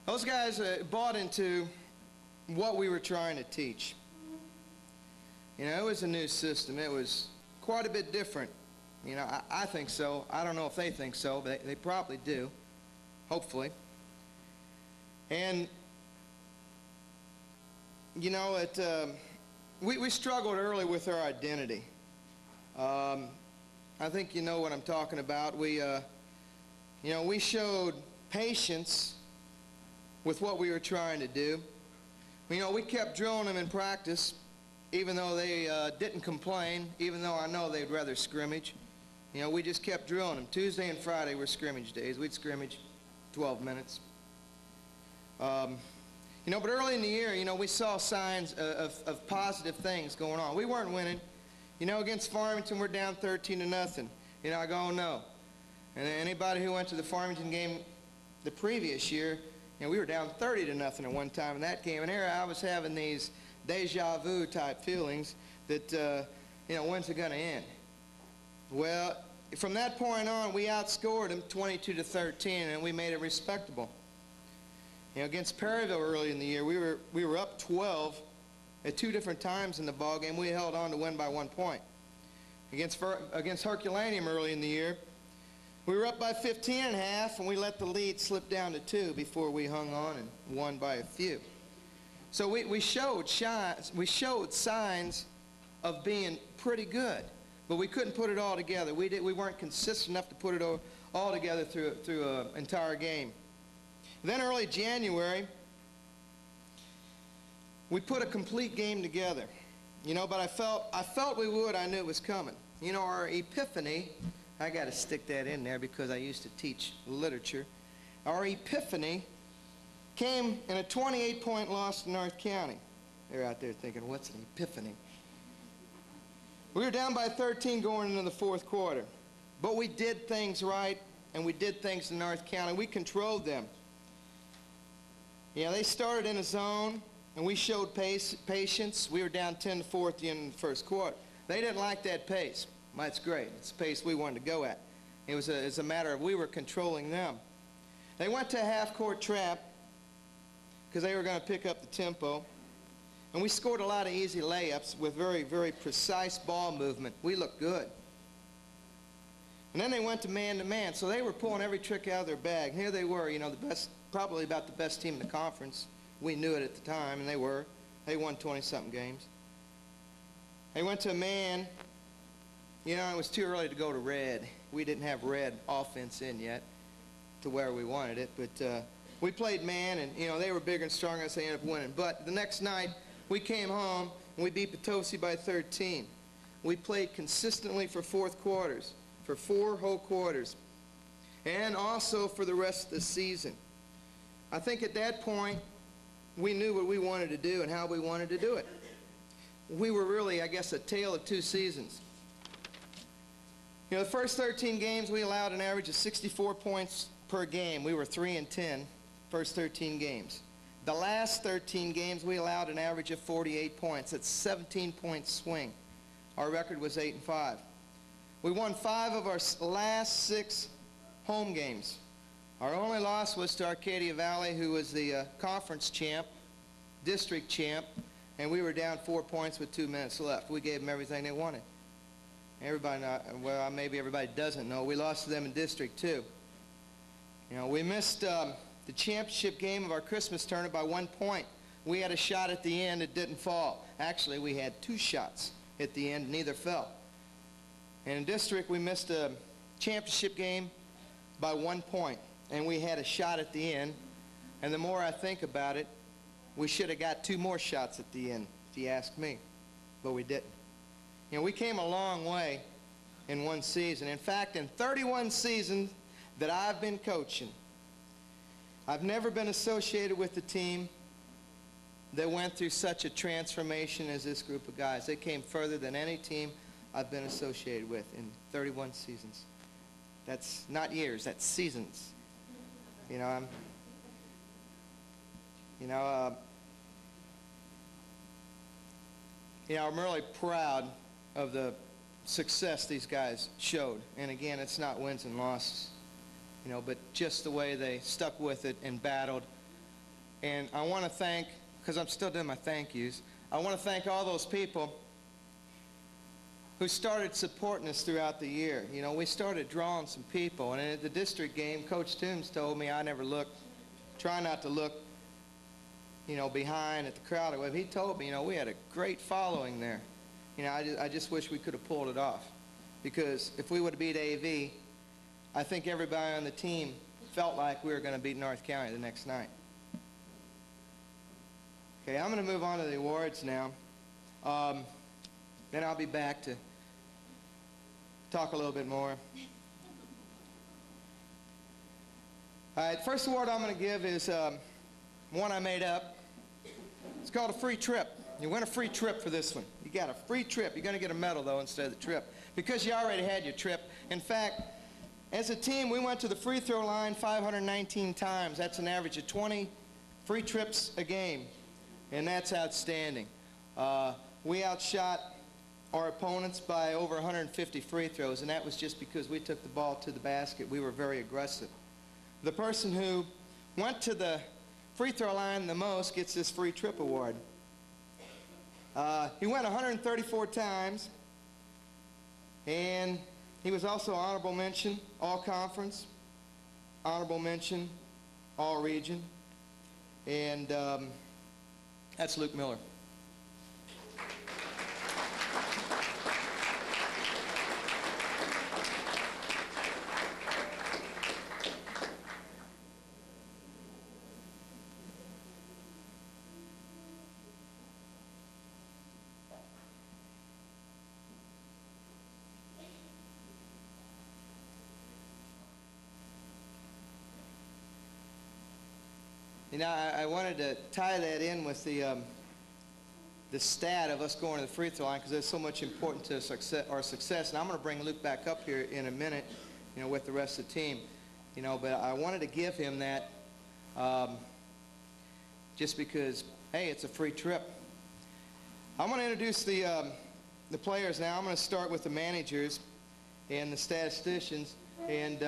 Those guys bought into what we were trying to teach. You know, it was a new system. It was quite a bit different. You know, I think so. I don't know if they think so, but they probably do, hopefully. And, you know, we struggled early with our identity. I think you know what I'm talking about. We showed patience with what we were trying to do. You know, we kept drilling them in practice, even though they didn't complain, even though I know they'd rather scrimmage. You know, we just kept drilling them. Tuesday and Friday were scrimmage days. We'd scrimmage 12 minutes. You know, but early in the year, you know, we saw signs of positive things going on. We weren't winning. You know, against Farmington, we're down 13-0. You know, I go, oh, no. And anybody who went to the Farmington game the previous year, you know, we were down 30-0 at one time in that game. And there I was having these deja vu type feelings that, you know, when's it going to end? Well, from that point on, we outscored them 22-13, and we made it respectable. You know, against Perryville early in the year, we were up 12 at 2 different times in the ball game. We held on to win by 1 point. Against Herculaneum early in the year, we were up by 15.5, and we let the lead slip down to 2 before we hung on and won by a few. So we showed signs of being pretty good, but we couldn't put it all together. We weren't consistent enough to put it all together through an entire game. Then early January, we put a complete game together. You know, but I felt we would. I knew it was coming. You know, our epiphany, I got to stick that in there because I used to teach literature. Our epiphany came in a 28-point loss to North County. They're out there thinking, what's an epiphany? We were down by 13 going into the fourth quarter. But we did things right, and we did things in North County. We controlled them. Yeah, they started in a zone, and we showed patience. We were down 10-4 at the end of the first quarter. They didn't like that pace. Well, that's great. It's the pace we wanted to go at. It was a matter of we were controlling them. They went to a half-court trap because they were going to pick up the tempo. And we scored a lot of easy layups with very, very precise ball movement. We looked good. And then they went to man-to-man, so they were pulling every trick out of their bag. And here they were, you know, the best, probably about the best team in the conference. We knew it at the time, and they were. They won 20-something games. They went to a man. You know, it was too early to go to red. We didn't have red offense in yet to where we wanted it. But we played man, and, you know, they were bigger and stronger, so they ended up winning. But the next night, we came home, and we beat Potosi by 13. We played consistently for fourth quarters, for 4 whole quarters, and also for the rest of the season. I think at that point, we knew what we wanted to do and how we wanted to do it. We were really, I guess, a tale of 2 seasons. You know, the first 13 games, we allowed an average of 64 points per game. We were 3-10, first 13 games. The last 13 games, we allowed an average of 48 points. That's 17-point swing. Our record was 8-5. We won 5 of our last 6 home games. Our only loss was to Arcadia Valley, who was the conference champ, district champ, and we were down 4 points with 2 minutes left. We gave them everything they wanted. Everybody, well, maybe everybody doesn't know, we lost to them in district too. You know, we missed the championship game of our Christmas tournament by 1 point. We had a shot at the end, it didn't fall. Actually, we had 2 shots at the end, neither fell. And in district, we missed a championship game by 1 point, and we had a shot at the end. And the more I think about it, we should have got 2 more shots at the end, if you ask me, but we didn't. You know, we came a long way in 1 season. In fact, in 31 seasons that I've been coaching, I've never been associated with a team that went through such a transformation as this group of guys. They came further than any team I've been associated with in 31 seasons. That's not years, that's seasons. You know, I'm really proud of the success these guys showed. And again, it's not wins and losses, you know, but just the way they stuck with it and battled. And I want to thank, because I'm still doing my thank yous, I want to thank all those people who started supporting us throughout the year. You know, we started drawing some people, and at the district game, Coach Toombs told me I never looked, try not to look, you know, behind at the crowd. He told me, you know, we had a great following there. You know, I just wish we could have pulled it off, because if we would have beat AV, I think everybody on the team felt like we were going to beat North County the next night. Okay, I'm going to move on to the awards now. Then I'll be back to talk a little bit more. All right, first award I'm going to give is one I made up. It's called a free trip. You win a free trip for this one. You got a free trip. You're going to get a medal, though, instead of the trip, because you already had your trip. In fact, as a team, we went to the free throw line 519 times. That's an average of 20 free trips a game, and that's outstanding. We outshot our opponents by over 150 free throws, and that was just because we took the ball to the basket. We were very aggressive. The person who went to the free throw line the most gets this free trip award. He went 134 times, and he was also honorable mention, all conference, honorable mention, all region, and that's Luke Miller. You know, I wanted to tie that in with the stat of us going to the free throw line, because it's so much important to our success. And I'm going to bring Luke back up here in a minute, you know, with the rest of the team. You know, but I wanted to give him that just because, hey, it's a free trip. I'm going to introduce the players now. I'm going to start with the managers and the statisticians. And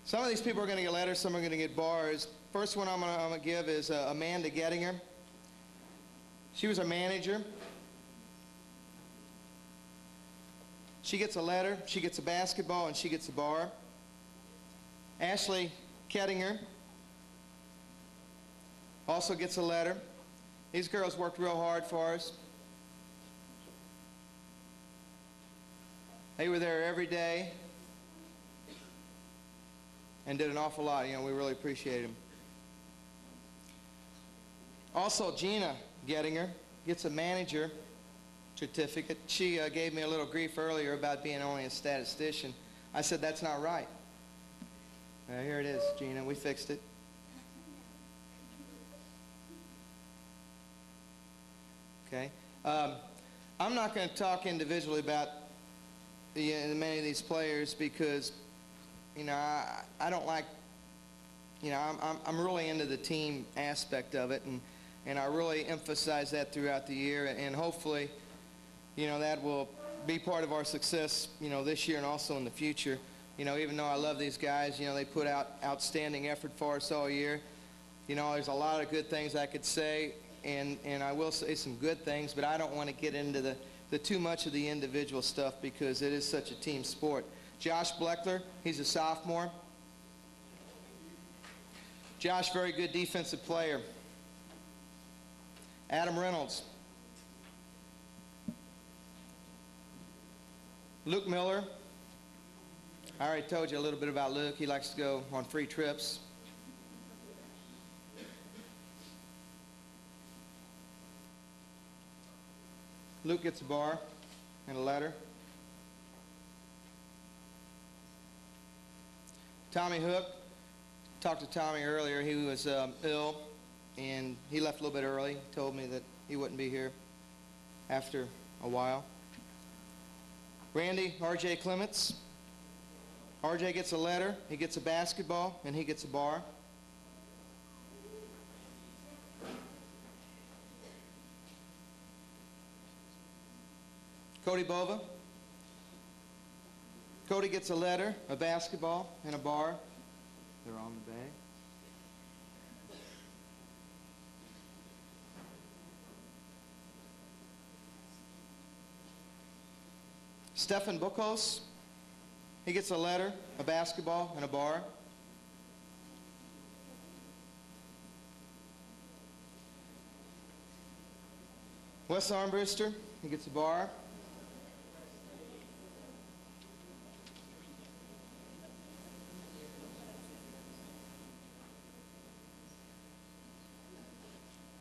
some of these people are going to get letters, some are going to get bars. First one I'm going to give is Amanda Gettinger. She was our manager. She gets a letter, she gets a basketball, and she gets a bar. Ashley Kettinger also gets a letter. These girls worked real hard for us. They were there every day and did an awful lot. You know, we really appreciate them. Also, Gina Gettinger gets a manager certificate. She gave me a little grief earlier about being only a statistician. I said, that's not right. Here it is, Gina. We fixed it. Okay. I'm not going to talk individually about many of these players because, you know, I don't like, you know, I'm really into the team aspect of it, and I really emphasize that throughout the year, and hopefully, you know, that will be part of our success, you know, this year and also in the future. You know, even though I love these guys, you know, they put out outstanding effort for us all year. You know, there's a lot of good things I could say, and I will say some good things, but I don't want to get into the too much of the individual stuff because it is such a team sport. Josh Bleckler, he's a sophomore. Josh, very good defensive player. Adam Reynolds. Luke Miller. I already told you a little bit about Luke. He likes to go on free trips. Luke gets a bar and a letter. Tommy Hook. Talked to Tommy earlier. He was ill, and he left a little bit early. He told me that he wouldn't be here after a while. Randy R.J. Clements. R.J. gets a letter, he gets a basketball, and he gets a bar. Cody Bova. Cody gets a letter, a basketball, and a bar. They're on the bag. Stefan Bukos, he gets a letter, a basketball, and a bar. Wes Armbruster, he gets a bar.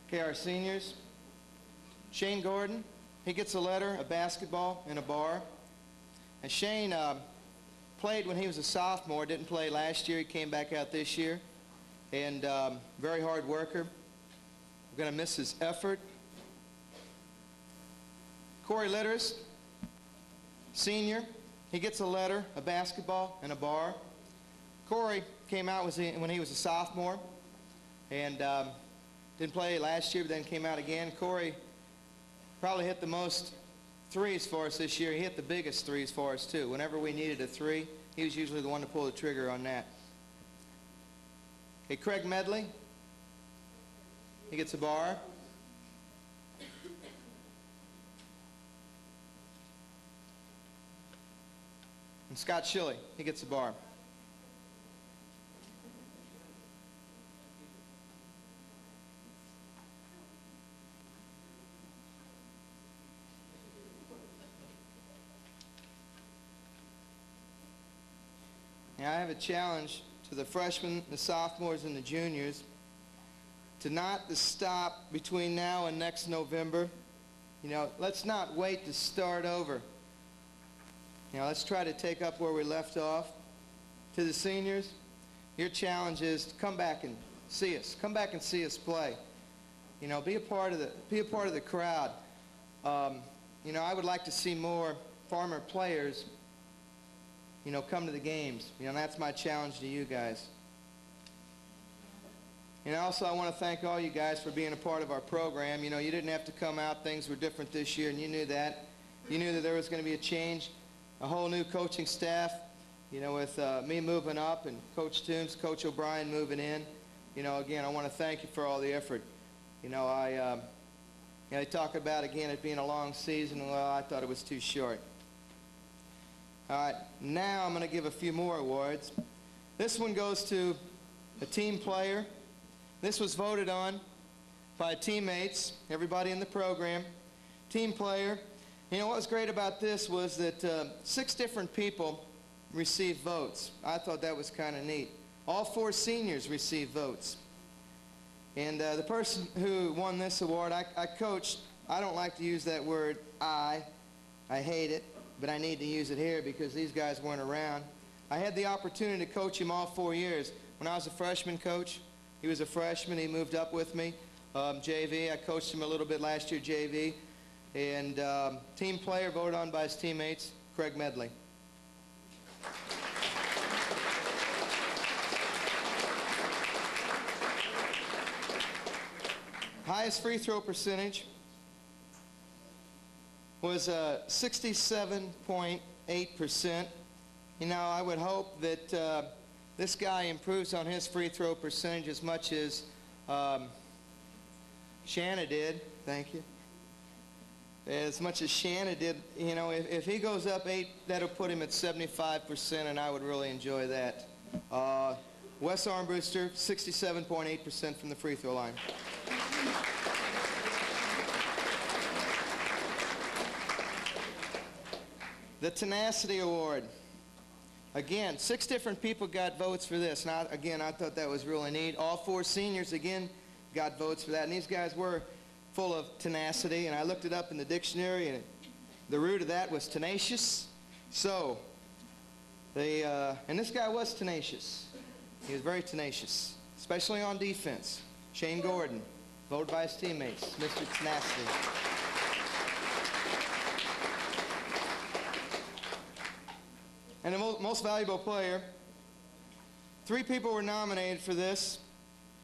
Okay, our seniors. Shane Gordon, he gets a letter, a basketball, and a bar. And Shane played when he was a sophomore, didn't play last year. He came back out this year. And very hard worker. We're going to miss his effort. Corey Litter's, senior. He gets a letter, a basketball, and a bar. Corey came out when he was a sophomore and didn't play last year, but then came out again. Corey probably hit the most threes for us this year. He hit the biggest threes for us, too. Whenever we needed a three, he was usually the one to pull the trigger on that. Okay, Craig Medley. He gets a bar. And Scott Shilley, he gets a bar. Now, I have a challenge to the freshmen, the sophomores, and the juniors to not stop between now and next November. You know, let's not wait to start over. You know, let's try to take up where we left off. To the seniors, your challenge is to come back and See us. Come back and see us play. You know, be a part of the crowd. You know, I would like to see more former players, you know, come to the games. You know, that's my challenge to you guys. And also, I want to thank all you guys for being a part of our program. You know, you didn't have to come out. Things were different this year, and you knew that. You knew that there was going to be a change, a whole new coaching staff, you know, with me moving up and Coach Toombs, Coach O'Brien moving in. You know, again, I want to thank you for all the effort. You know, they talk about, again, it being a long season. Well, I thought it was too short. All right, now I'm going to give a few more awards. This one goes to a team player. This was voted on by teammates, everybody in the program. Team player. You know, what was great about this was that 6 different people received votes. I thought that was kind of neat. All 4 seniors received votes. And the person who won this award, I coached. I don't like to use that word, I hate it, but I need to use it here because these guys weren't around. I had the opportunity to coach him all 4 years. When I was a freshman coach, he was a freshman. He moved up with me, JV. I coached him a little bit last year, JV. And team player voted on by his teammates, Craig Medley. Highest free throw percentage was 67.8%. You know, I would hope that this guy improves on his free throw percentage as much as Shanna did. Thank you. As much as Shanna did. You know, if he goes up 8, that'll put him at 75%, and I would really enjoy that. Wes Armbruster, 67.8% from the free throw line. The Tenacity Award. Again, 6 different people got votes for this. Now, again, I thought that was really neat. All 4 seniors, again, got votes for that. And these guys were full of tenacity. And I looked it up in the dictionary, and the root of that was tenacious. So, and this guy was tenacious. He was very tenacious, especially on defense. Shane Gordon, voted by his teammates, Mr. Tenacity. And the most valuable player, 3 people were nominated for this,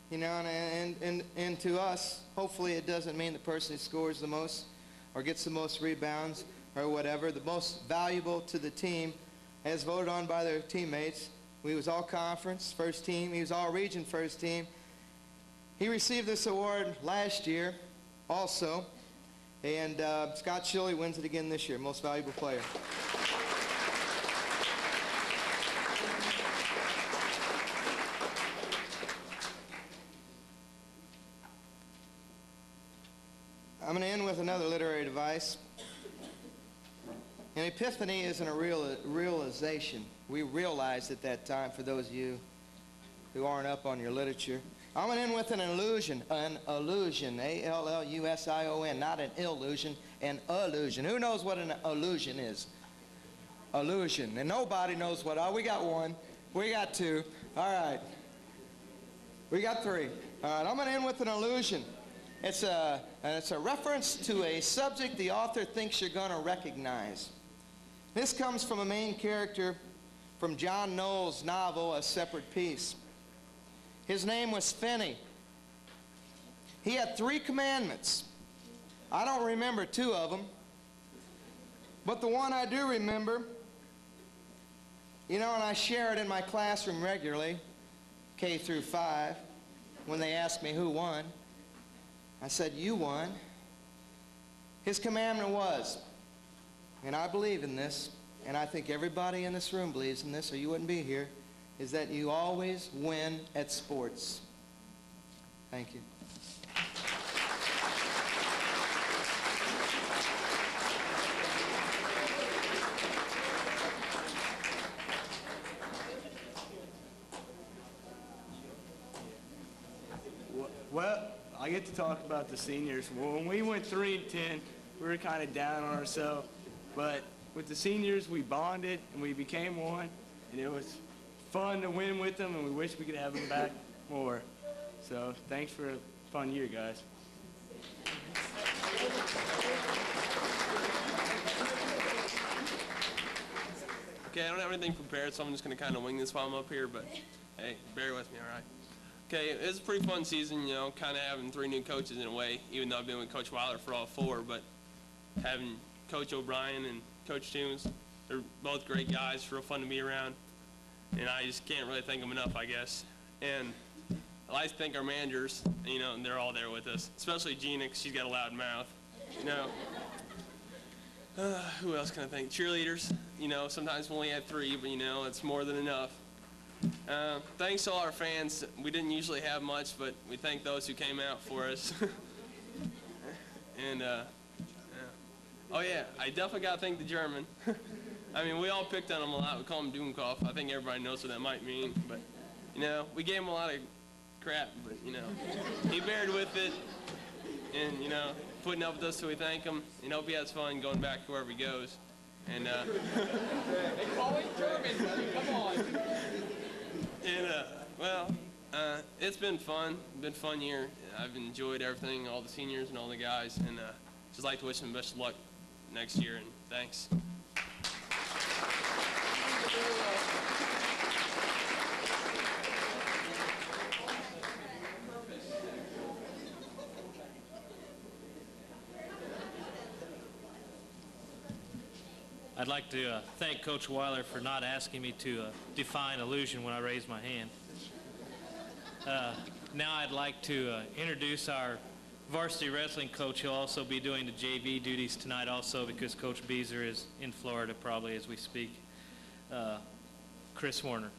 you know, and to us, hopefully it doesn't mean the person who scores the most or gets the most rebounds or whatever. The most valuable to the team, as voted on by their teammates. We was all conference, first team. He was all region, first team. He received this award last year also, and Scott Shilley wins it again this year, most valuable player. I'm going to end with another literary device. An epiphany isn't a realization. We realized at that time, for those of you who aren't up on your literature. I'm going to end with an illusion. An illusion. A-L-L-U-S-I-O-N. Not an illusion, an illusion. Who knows what an illusion is? Illusion. And nobody knows what. Oh, we got 1. We got 2. All right. We got 3. All right. I'm going to end with an illusion. It's a reference to a subject the author thinks you're going to recognize. This comes from a main character from John Knowles' novel, A Separate Peace. His name was Finney. He had 3 commandments. I don't remember 2 of them, but the one I do remember, you know, and I share it in my classroom regularly, K through 5, when they ask me who won. I said, you won. His commandment was, and I believe in this, and I think everybody in this room believes in this, or you wouldn't be here, is that you always win at sports. Thank you. Well, I get to talk about the seniors. Well, when we went 3-10, we were kind of down on ourselves. But with the seniors, we bonded and we became one. And it was fun to win with them, and we wish we could have them back more. So thanks for a fun year, guys. Okay, I don't have anything prepared, so I'm just going to kind of wing this while I'm up here, but hey, bear with me, all right? Okay, it was a pretty fun season, you know, kind of having 3 new coaches in a way, even though I've been with Coach Weiler for all 4, but having Coach O'Brien and Coach Toombs, they're both great guys, real fun to be around, and I just can't really thank them enough, I guess. And I'd like to thank our managers, you know, and they're all there with us, especially Gina, because she's got a loud mouth, you know. Who else can I thank? Cheerleaders. You know, sometimes we only have 3, but, you know, it's more than enough. Thanks to all our fans. We didn't usually have much, but we thank those who came out for us. And, oh, yeah, I definitely got to thank the German. I mean, we all picked on him a lot. We call him Doomkopf. I think everybody knows what that might mean. But, you know, we gave him a lot of crap, but, you know, he bared with it. And, you know, putting up with us, so we thank him, and hope he has fun going back wherever he goes. And, They call it German, buddy, come on. And, well, it's been fun. Been a fun year. I've enjoyed everything, all the seniors and all the guys, and just like to wish them best of luck next year, and thanks. I'd like to thank Coach Weiler for not asking me to define illusion when I raised my hand. Now I'd like to introduce our varsity wrestling coach. He'll also be doing the JV duties tonight also because Coach Beezer is in Florida probably as we speak. Chris Warner.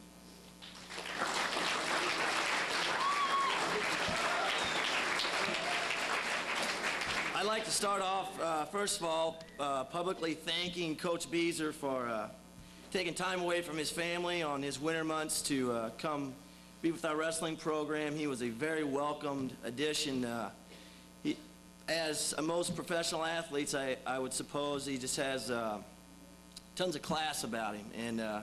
I'd like to start off, first of all, publicly thanking Coach Beezer for taking time away from his family on his winter months to come be with our wrestling program. He was a very welcomed addition. As most professional athletes, I would suppose he just has tons of class about him. And I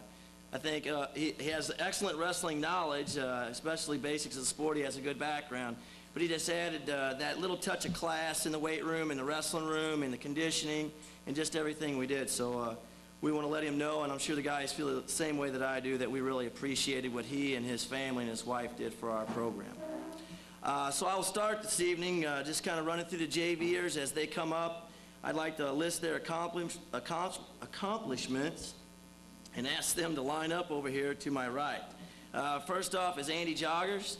think he has excellent wrestling knowledge, especially basics of the sport. He has a good background. But he just added that little touch of class in the weight room, in the wrestling room, in the conditioning, and just everything we did. So we want to let him know, and I'm sure the guys feel the same way that I do, that we really appreciated what he and his family and his wife did for our program. So I'll start this evening just kind of running through the JVers as they come up. I'd like to list their accomplishments and ask them to line up over here to my right. First off is Andy Joggers.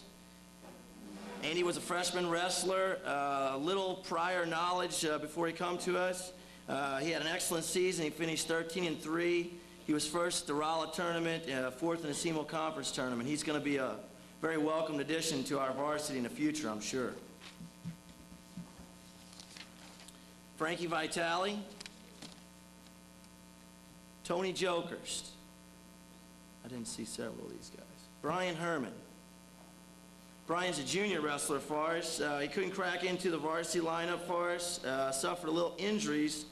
Andy was a freshman wrestler, a little prior knowledge before he come to us. He had an excellent season. He finished 13-3. He was first at the Rolla tournament, fourth in the SEMO conference tournament. He's going to be a very welcomed addition to our varsity in the future, I'm sure. Frankie Vitale. Tony Jokers. I didn't see several of these guys. Brian Herman. Brian's a junior wrestler for us. He couldn't crack into the varsity lineup for us. Suffered a little injuries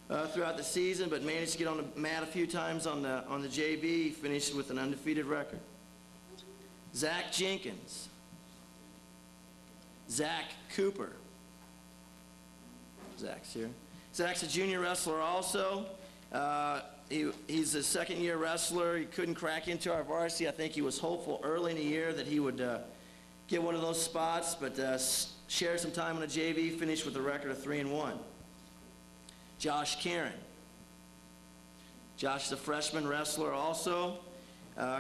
throughout the season, but managed to get on the mat a few times on the JV. He finished with an undefeated record. Zach Jenkins. Zach Cooper. Zach's here. Zach's a junior wrestler also. He's a second-year wrestler. He couldn't crack into our varsity. I think he was hopeful early in the year that he would get one of those spots, but shared some time on the JV, finished with a record of 3-1. Josh Karen. Josh is a freshman wrestler also.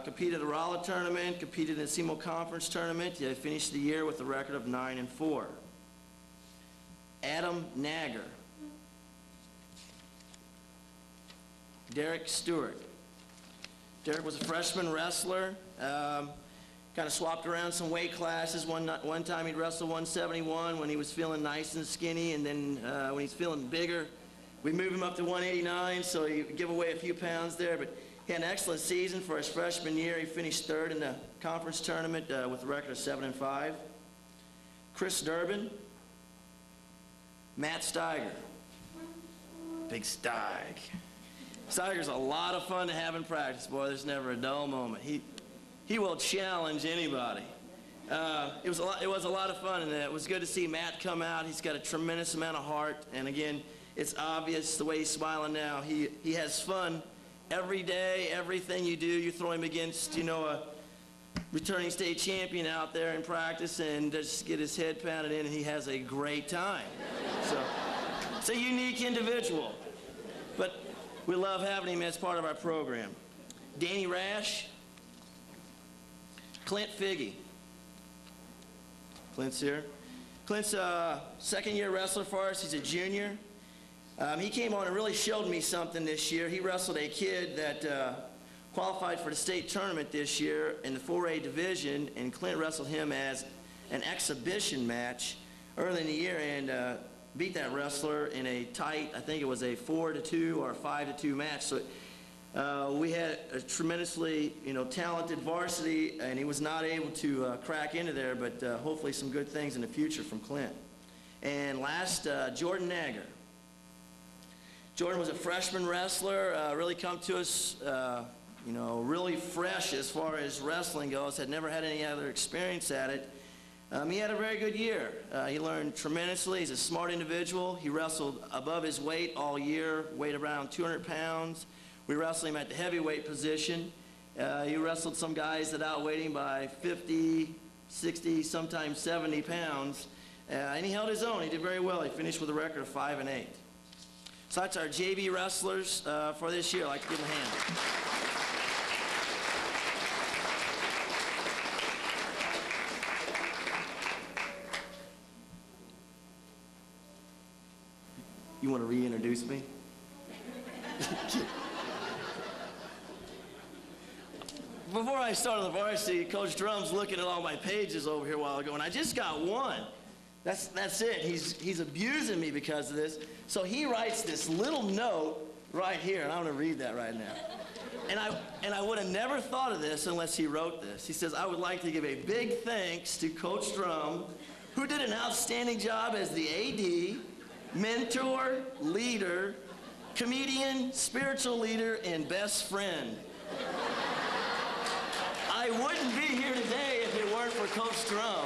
Competed at the Rolla tournament, competed in the SEMO conference tournament. He finished the year with a record of 9-4. Adam Nagger. Derek Stewart. Derek was a freshman wrestler. Kind of swapped around some weight classes. One time he'd wrestle 171 when he was feeling nice and skinny, and then when he's feeling bigger, we move him up to 189, so he give away a few pounds there. But he had an excellent season for his freshman year. He finished third in the conference tournament with a record of 7-5. Chris Durbin. Matt Steiger. Big Steig. Steiger's a lot of fun to have in practice, boy. There's never a dull moment. He will challenge anybody. It was a lot of fun, and it was good to see Matt come out. He's got a tremendous amount of heart, and again, it's obvious the way he's smiling now. He has fun every day. Everything you do, you throw him against, a returning state champion out there in practice, and just get his head pounded in, and he has a great time. So it's a unique individual, but we love having him as part of our program. Danny Rash, Clint Figge. Clint's here. Clint's a second-year wrestler for us. He's a junior. He came on and really showed me something this year. He wrestled a kid that qualified for the state tournament this year in the 4A division, and Clint wrestled him as an exhibition match early in the year and beat that wrestler in a tight, I think it was a 4-2 or 5-2 match. So we had a tremendously, talented varsity, and he was not able to crack into there, but hopefully some good things in the future from Clint. And last, Jordan Nagger. Jordan was a freshman wrestler, really come to us, really fresh as far as wrestling goes, had never had any other experience at it. He had a very good year. He learned tremendously. He's a smart individual. He wrestled above his weight all year, weighed around 200 pounds. We wrestled him at the heavyweight position. He wrestled some guys that outweighed him by 50, 60, sometimes 70 pounds. And he held his own. He did very well. He finished with a record of 5-8. So that's our JV wrestlers for this year. I'd like to give them a hand. You want to reintroduce me? Before I started the varsity, Coach Drum's looking at all my pages over here a while ago, and I just got one. That's it. He's abusing me because of this. So he writes this little note right here, and I'm going to read that right now. And I would have never thought of this unless he wrote this. He says, I would like to give a big thanks to Coach Drum, who did an outstanding job as the AD, mentor, leader, comedian, spiritual leader, and best friend. I wouldn't be here today if it weren't for Coach Drum.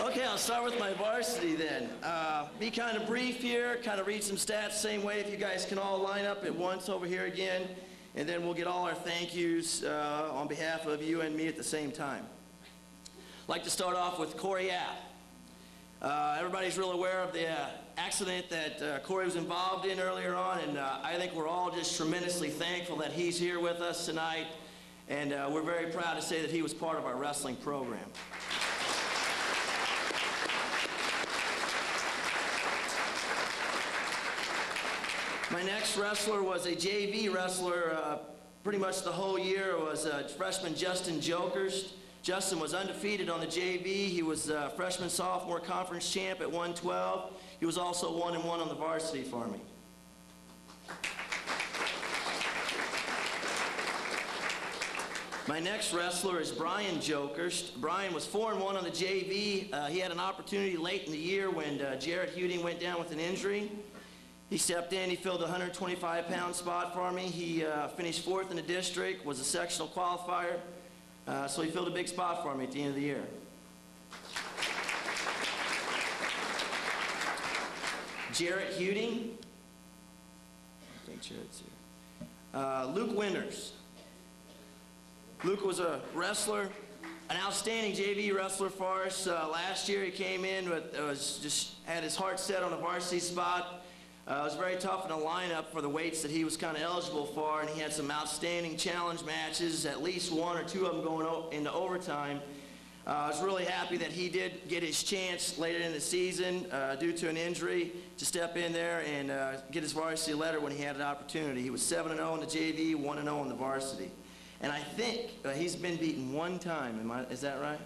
Okay, I'll start with my varsity then. Be kind of brief here, kind of read some stats same way. If you guys can all line up at once over here again, and then we'll get all our thank yous on behalf of you and me at the same time. I'd like to start off with Corey App. Everybody's real aware of the accident that Corey was involved in earlier on, and I think we're all just tremendously thankful that he's here with us tonight, and we're very proud to say that he was part of our wrestling program. My next wrestler was a JV wrestler pretty much the whole year. It was freshman Justin Jokerst. Justin was undefeated on the JV. He was freshman sophomore conference champ at 112. He was also 1-1 on the varsity for me. My next wrestler is Brian Jokerst. Brian was 4-1 on the JV. He had an opportunity late in the year when Jarrett Huding went down with an injury. He stepped in, he filled a 125-pound spot for me. He finished 4th in the district, was a sectional qualifier, so he filled a big spot for me at the end of the year. Jarrett Huding. I think Jarrett's here. Luke Winters. Luke was a wrestler, an outstanding JV wrestler for us. Last year he came in, but had his heart set on a varsity spot. It was very tough in the lineup for the weights that he was kind of eligible for, and he had some outstanding challenge matches, at least 1 or 2 of them going into overtime. I was really happy that he did get his chance later in the season due to an injury to step in there and get his varsity letter when he had an opportunity. He was 7-0 in the JV, 1-0 in the varsity. And I think he's been beaten 1 time. Is that right?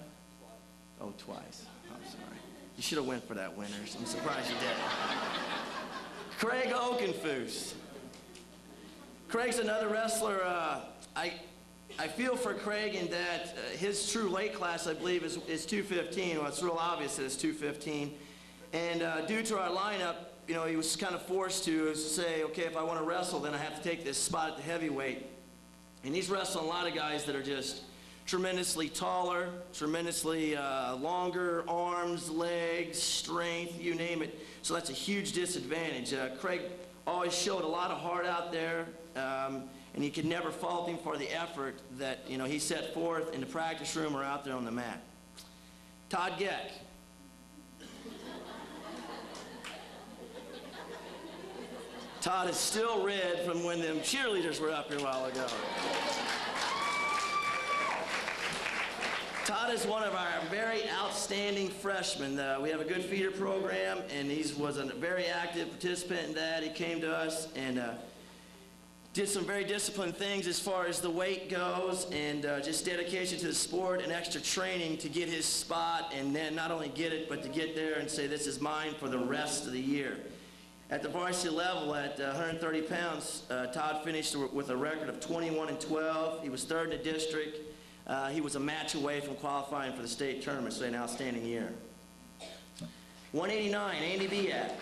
Oh, twice. I'm sorry. You should have went for that, Winters. I'm surprised you did. Craig Okenfoos. Craig's another wrestler. I feel for Craig in that his true weight class, I believe, is 215. Well, it's real obvious that it's 215. And due to our lineup, he was kind of forced to say, okay, if I want to wrestle, then I have to take this spot at the heavyweight. And he's wrestling a lot of guys that are just tremendously taller, tremendously longer arms, legs, strength, you name it. So that's a huge disadvantage. Craig always showed a lot of heart out there, and you could never fault him for the effort that he set forth in the practice room or out there on the mat. Todd Geck. Todd is still red from when them cheerleaders were up here a while ago. Todd is one of our very outstanding freshmen. We have a good feeder program, and he was a very active participant in that. He came to us and did some very disciplined things as far as the weight goes, and just dedication to the sport and extra training to get his spot, and then not only get it, but to get there and say, this is mine for the rest of the year. At the varsity level, at 130 pounds, Todd finished with a record of 21-12. He was third in the district. He was a match away from qualifying for the state tournament, so an outstanding year. 189, Andy Biak.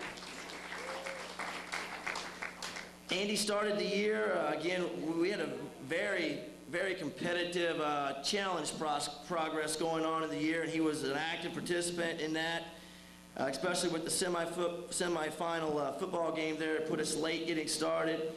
Andy started the year, again, we had a very, very competitive challenge progress going on in the year, and he was an active participant in that, especially with the semifinal football game there. It put us late getting started.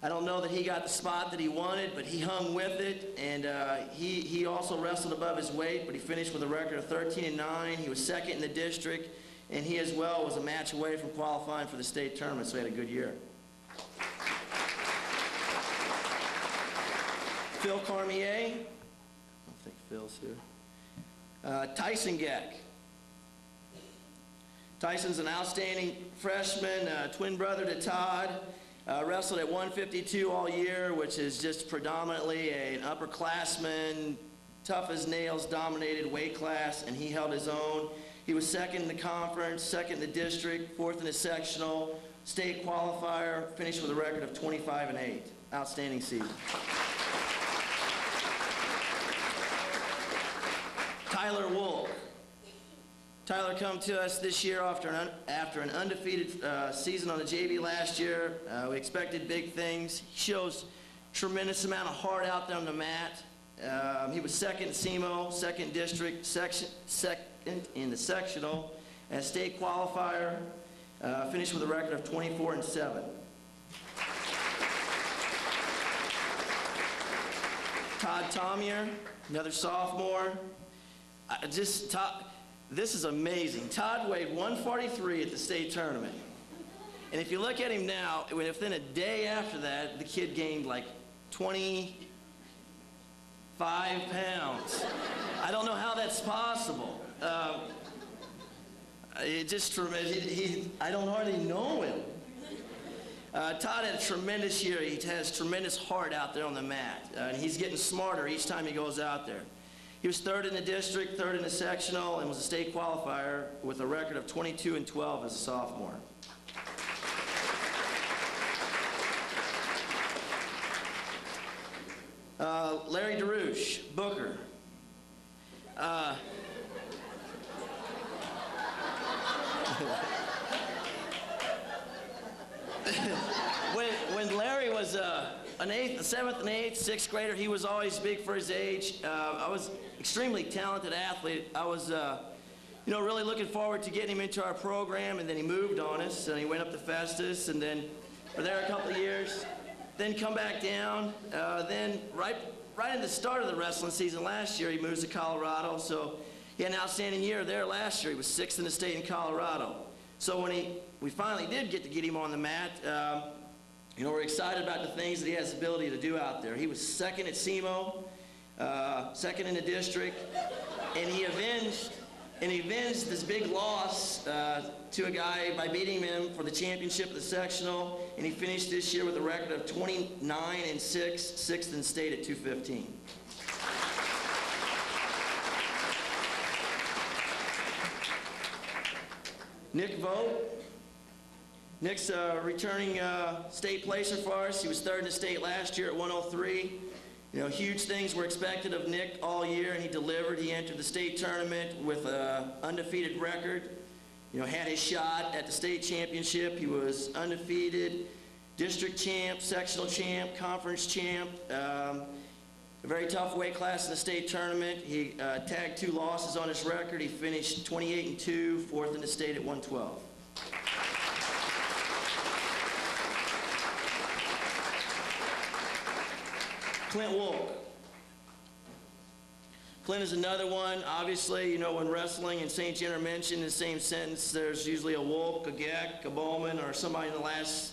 I don't know that he got the spot that he wanted, but he hung with it, and he also wrestled above his weight, but he finished with a record of 13-9. He was second in the district, and he as well was a match away from qualifying for the state tournament, so he had a good year. Phil Cormier. I don't think Phil's here. Tyson Geck. Tyson's an outstanding freshman, twin brother to Todd. Wrestled at 152 all year, which is just predominantly an upperclassman, tough as nails, dominated weight class, and he held his own. He was second in the conference, second in the district, fourth in the sectional, state qualifier, finished with a record of 25-8. Outstanding season. Tyler Wolk. Tyler come to us this year after an undefeated season on the JV last year. We expected big things. He shows tremendous amount of heart out there on the mat. He was second in SEMO, second district, second in the sectional, and state qualifier. Finished with a record of 24-7. Todd Tomier, another sophomore. This is amazing. Todd weighed 143 at the state tournament. And if you look at him now, within a day after that, the kid gained like 25 pounds. I don't know how that's possible. It just tremendous. I don't hardly know him. Todd had a tremendous year. He has tremendous heart out there on the mat. And he's getting smarter each time he goes out there. He was third in the district, third in the sectional, and was a state qualifier with a record of 22-12 as a sophomore. Larry DeRouche, Booker. When Larry was a seventh and eighth, sixth grader, he was always big for his age. I was extremely talented athlete. I was, really looking forward to getting him into our program, and then he moved on us, and he went up to Festus, and then were there a couple of years, then come back down. Then right at the start of the wrestling season last year, he moves to Colorado, so he had an outstanding year there last year. He was sixth in the state in Colorado. So when we finally did get him on the mat, we're excited about the things that he has the ability to do out there. He was second at SEMO, second in the district, and he avenged this big loss to a guy by beating him for the championship of the sectional, and he finished this year with a record of 29-6, sixth in state at 215. Nick Vogt. Nick's returning state placer for us. He was third in the state last year at 103. Huge things were expected of Nick all year, and he delivered. He entered the state tournament with an undefeated record. had his shot at the state championship. He was undefeated, district champ, sectional champ, conference champ. A very tough weight class in the state tournament. He tagged 2 losses on his record. He finished 28-2, 4th in the state at 112. Clint Wolk. Clint is another one. Obviously, when wrestling and St. John are mentioned in the same sentence, there's usually a Wolk, a Geck, a Bowman, or somebody in the last,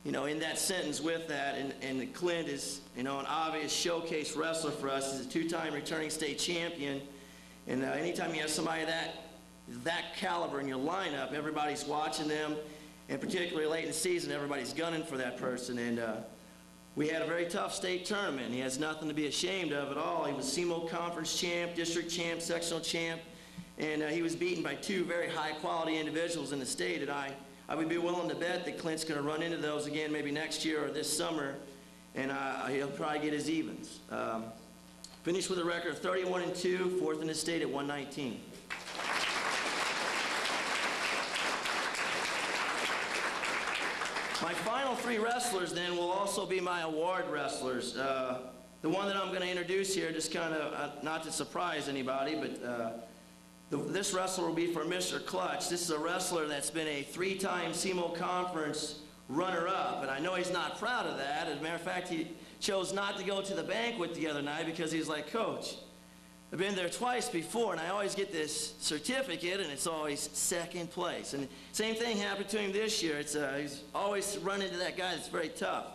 in that sentence with that. And Clint is, an obvious showcase wrestler for us. He's a 2-time returning state champion. And anytime you have somebody that caliber in your lineup, everybody's watching them. And particularly late in the season, everybody's gunning for that person. And we had a very tough state tournament. He has nothing to be ashamed of at all. He was SEMO conference champ, district champ, sectional champ, and he was beaten by 2 very high-quality individuals in the state. And I would be willing to bet that Clint's going to run into those again maybe next year or this summer, and he'll probably get his evens. Finished with a record of 31-2, 4th in the state at 119. My final 3 wrestlers then will also be my award wrestlers. The one that I'm going to introduce here, just kind of not to surprise anybody, but this wrestler will be for Mr. Clutch. This is a wrestler that's been a 3-time SEMO Conference runner-up, and I know he's not proud of that. As a matter of fact, he chose not to go to the banquet the other night because he's like, Coach, I've been there twice before, and I always get this certificate, and it's always 2nd place. And same thing happened to him this year. He's always run into that guy that's very tough.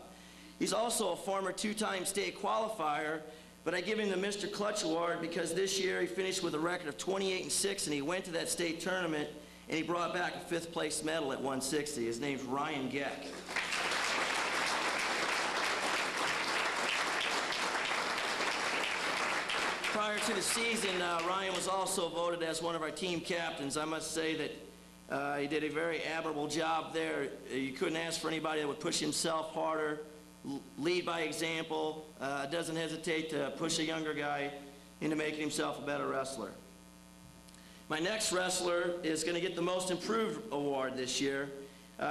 He's also a former 2-time state qualifier, but I give him the Mr. Clutch Award because this year he finished with a record of 28-6, and he went to that state tournament, and he brought back a 5th place medal at 160. His name's Ryan Geck. Prior to the season, Ryan was also voted as one of our team captains. I must say that he did a very admirable job there. You couldn't ask for anybody that would push himself harder, lead by example, doesn't hesitate to push a younger guy into making himself a better wrestler. My next wrestler is going to get the Most Improved Award this year.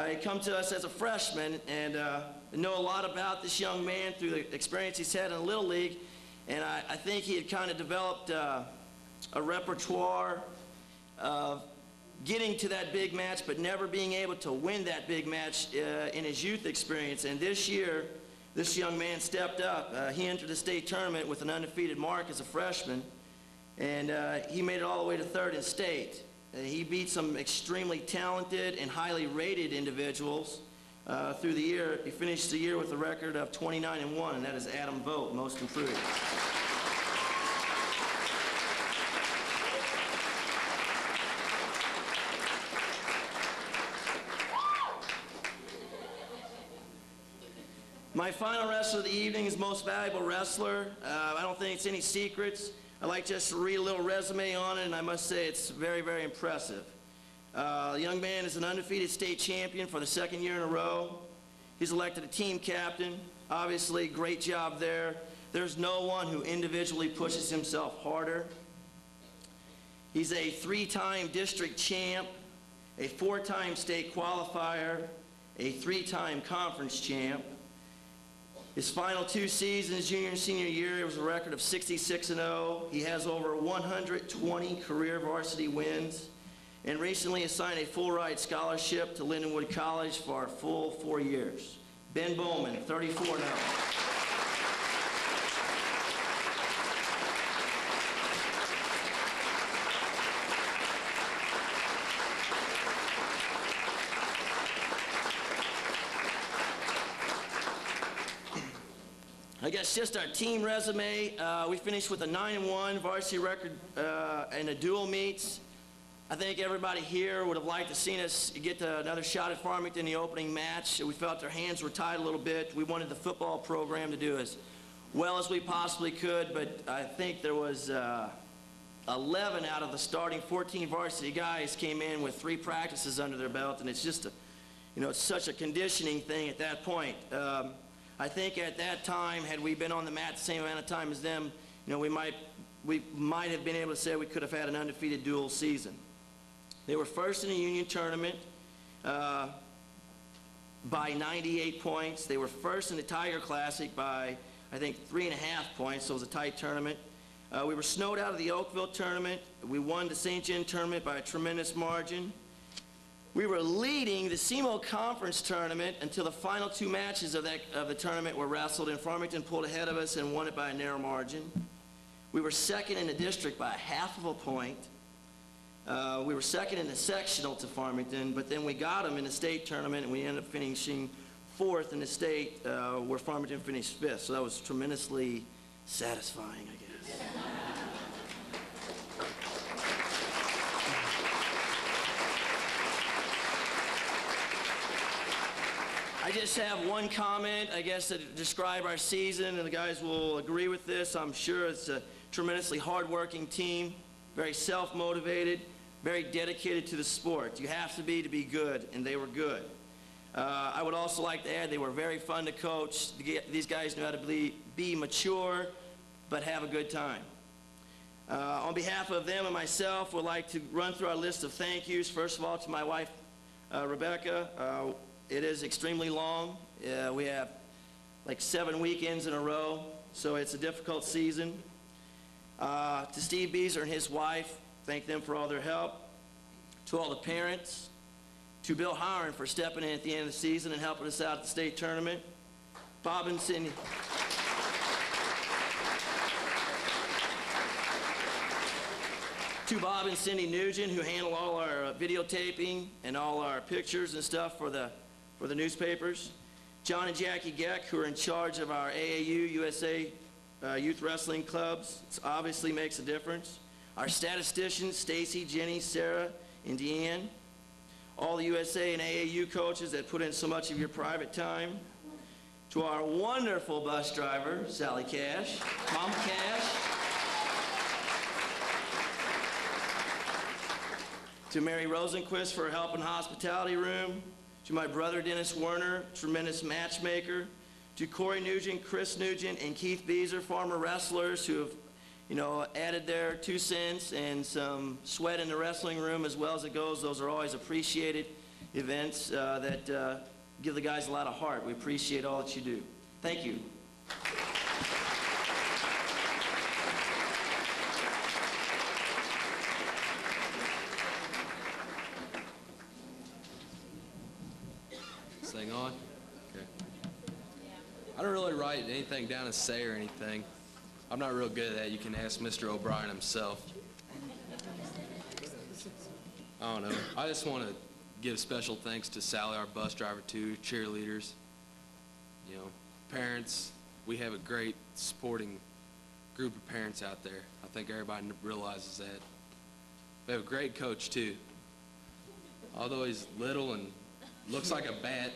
He come to us as a freshman, and know a lot about this young man through the experience he's had in the Little League. And I think he had kind of developed a repertoire of getting to that big match, but never being able to win that big match in his youth experience. And this year, this young man stepped up. He entered the state tournament with an undefeated mark as a freshman, and he made it all the way to 3rd in state. He beat some extremely talented and highly rated individuals through the year. He finished the year with a record of 29-1, and that is Adam Vogt, Most Improved. My final wrestler of the evening is Most Valuable Wrestler. I don't think it's any secrets. I like just to read a little resume on it, and I must say it's very, very impressive. The young man is an undefeated state champion for the 2nd year in a row. He's elected a team captain. Obviously, great job there. There's no one who individually pushes himself harder. He's a 3-time district champ, a 4-time state qualifier, a 3-time conference champ. His final 2 seasons, junior and senior year, it was a record of 66-0. He has over 120 career varsity wins, and recently assigned a full-ride scholarship to Lindenwood College for a full 4 years. Ben Bowman, 34-0. I guess just our team resume, we finished with a 9-1 varsity record in the dual meets. I think everybody here would have liked to seen us get another shot at Farmington in the opening match. We felt our hands were tied a little bit. We wanted the football program to do as well as we possibly could, but I think there was 11 out of the starting 14 varsity guys came in with 3 practices under their belt, and it's just it's such a conditioning thing at that point. I think at that time, had we been on the mat the same amount of time as them, we might have been able to say we could have had an undefeated dual season. They were first in the Union tournament by 98 points. They were first in the Tiger Classic by, I think, 3.5 points, so it was a tight tournament. We were snowed out of the Oakville tournament. We won the St. John tournament by a tremendous margin. We were leading the SEMO Conference tournament until the final 2 matches of the tournament were wrestled, and Farmington pulled ahead of us and won it by a narrow margin. We were second in the district by 1/2 point. We were second in the sectional to Farmington, but then we got them in the state tournament, and we ended up finishing 4th in the state, where Farmington finished 5th. So that was tremendously satisfying, I guess. I just have one comment, I guess, to describe our season, and the guys will agree with this. I'm sure it's a tremendously hard-working team, very self-motivated, very dedicated to the sport. You have to be good, and they were good. I would also like to add they were very fun to coach. These guys knew how to be mature, but have a good time. On behalf of them and myself, we'd like to run through our list of thank yous. First of all, to my wife, Rebecca. It is extremely long. We have like 7 weekends in a row, so it's a difficult season. To Steve Beezer and his wife, thank them for all their help. To all the parents. To Bill Howard for stepping in at the end of the season and helping us out at the state tournament. Bob and Cindy. To Bob and Cindy Nugent, who handle all our videotaping and all our pictures and stuff for the newspapers. John and Jackie Geck, who are in charge of our AAU USA youth wrestling clubs. It obviously makes a difference. Our statisticians, Stacy, Jenny, Sarah, and Deanne. All the USA and AAU coaches that put in so much of your private time. To our wonderful bus driver, Sally Cash, Mom Cash. To Mary Rosenquist for her help in the hospitality room. To my brother, Dennis Werner, tremendous matchmaker. To Corey Nugent, Chris Nugent, and Keith Beezer, former wrestlers who have, added their 2 cents and some sweat in the wrestling room as well as it goes. Those are always appreciated events that give the guys a lot of heart. We appreciate all that you do. Thank you. This thing on? Okay. I don't really write anything down to say or anything. I'm not real good at that. You can ask Mr. O'Brien himself. I don't know. I just want to give special thanks to Sally, our bus driver, too, cheerleaders, parents. We have a great supporting group of parents out there. I think everybody realizes that. We have a great coach, too. Although he's little and looks like a bat.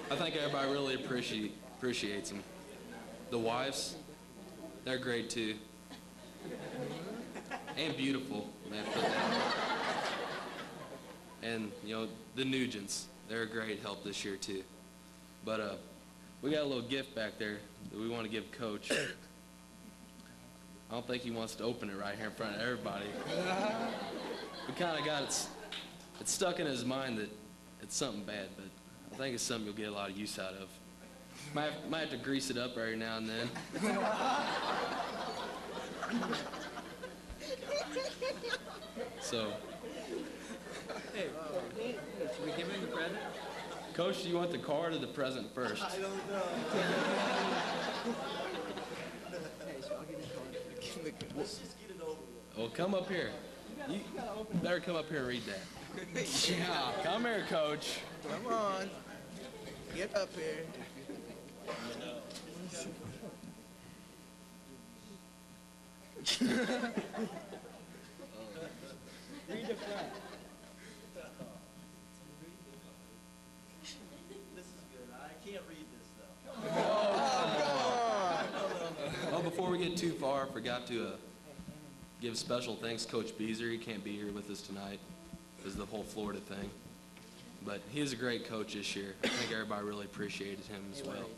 I think everybody really appreciates him. The wives, they're great too. And beautiful, man. And, the Nugents, they're a great help this year too. But we got a little gift back there that we want to give Coach. I don't think he wants to open it right here in front of everybody. We kind of got it's stuck in his mind that it's something bad, but I think it's something you'll get a lot of use out of. Might have to grease it up every now and then. So. Hey, should we give him the present? Coach, do you want the card or the present first? I don't know. Hey, so I'll give you the card. Let's just get it over with. Well, come up here. You better come up here and read that. Yeah, come here, Coach. Come on. Get up here. Read the front. This is good. I can't read this, though. Well, before we get too far, I forgot to give special thanks to Coach Beezer. He can't be here with us tonight because of the whole Florida thing. But he was a great coach this year. I think everybody really appreciated him as well.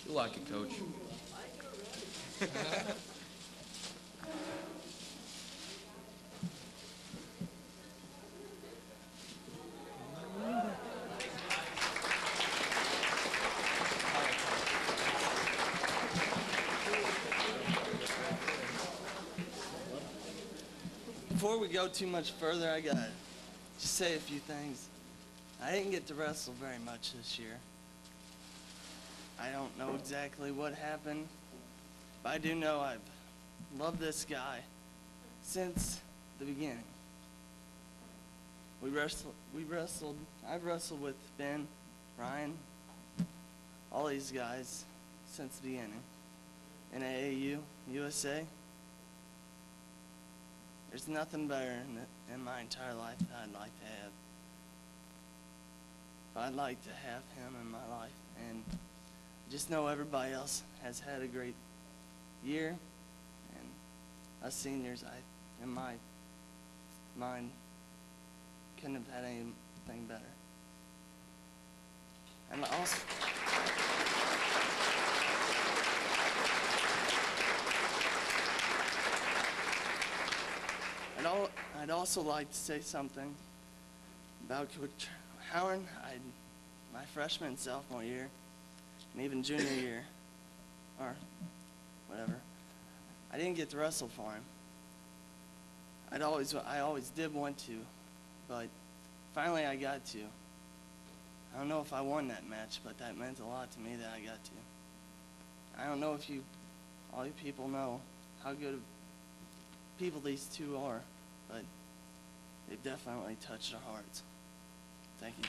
You'll like it, Coach. Before we go too much further, I gotta just say a few things. I didn't get to wrestle very much this year. I don't know exactly what happened, but I do know I've loved this guy since the beginning. I've wrestled with Ben, Ryan, all these guys since the beginning. In AAU, USA, there's nothing better in my entire life that I'd like to have. I'd like to have him in my life, and just know everybody else has had a great year, and us seniors, in my mind, couldn't have had anything better. And also, I'd also like to say something about Coach Howard. My freshman and sophomore year, and even junior year, or whatever, I didn't get to wrestle for him. I always did want to, but finally I got to. I don't know if I won that match, but that meant a lot to me that I got to. I don't know if all you people know how good of people these two are, but they've definitely touched our hearts. Thank you.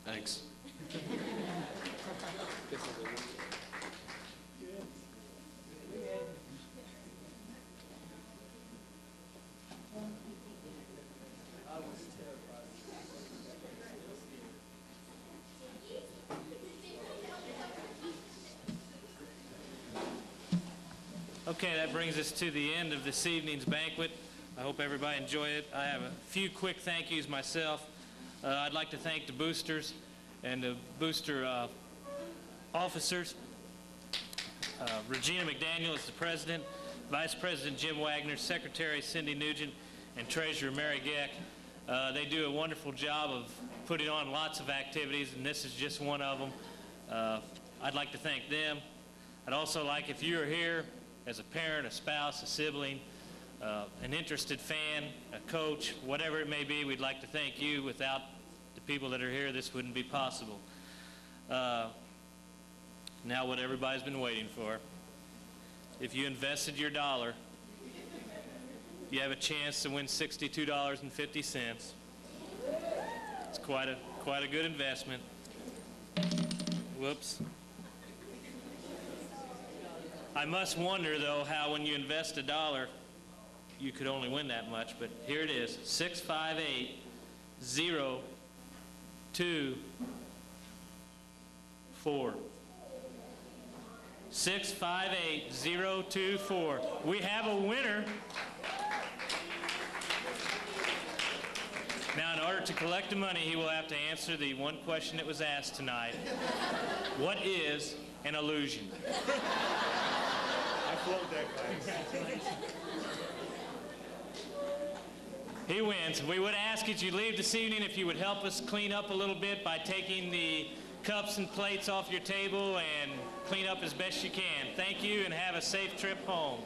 Thanks. Okay, that brings us to the end of this evening's banquet. I hope everybody enjoyed it. I have a few quick thank yous myself. I'd like to thank the boosters and the booster officers. Regina McDaniel is the president, Vice President Jim Wagner, Secretary Cindy Nugent, and Treasurer Mary Geck. They do a wonderful job of putting on lots of activities, and this is just one of them. I'd like to thank them. I'd also like, if you're here as a parent, a spouse, a sibling, an interested fan, a coach, whatever it may be, we'd like to thank you. Without the people that are here, this wouldn't be possible. Now what everybody's been waiting for. If you invested your dollar, you have a chance to win $62.50. It's quite a good investment. Whoops. I must wonder, though, how when you invest $1, you could only win that much, but here it is, 658-024. 658-024. We have a winner. Now, in order to collect the money, he will have to answer the one question that was asked tonight. What is an illusion? I float that class. He wins. We would ask as you leave this evening if you would help us clean up a little bit by taking the cups and plates off your table and clean up as best you can. Thank you and have a safe trip home.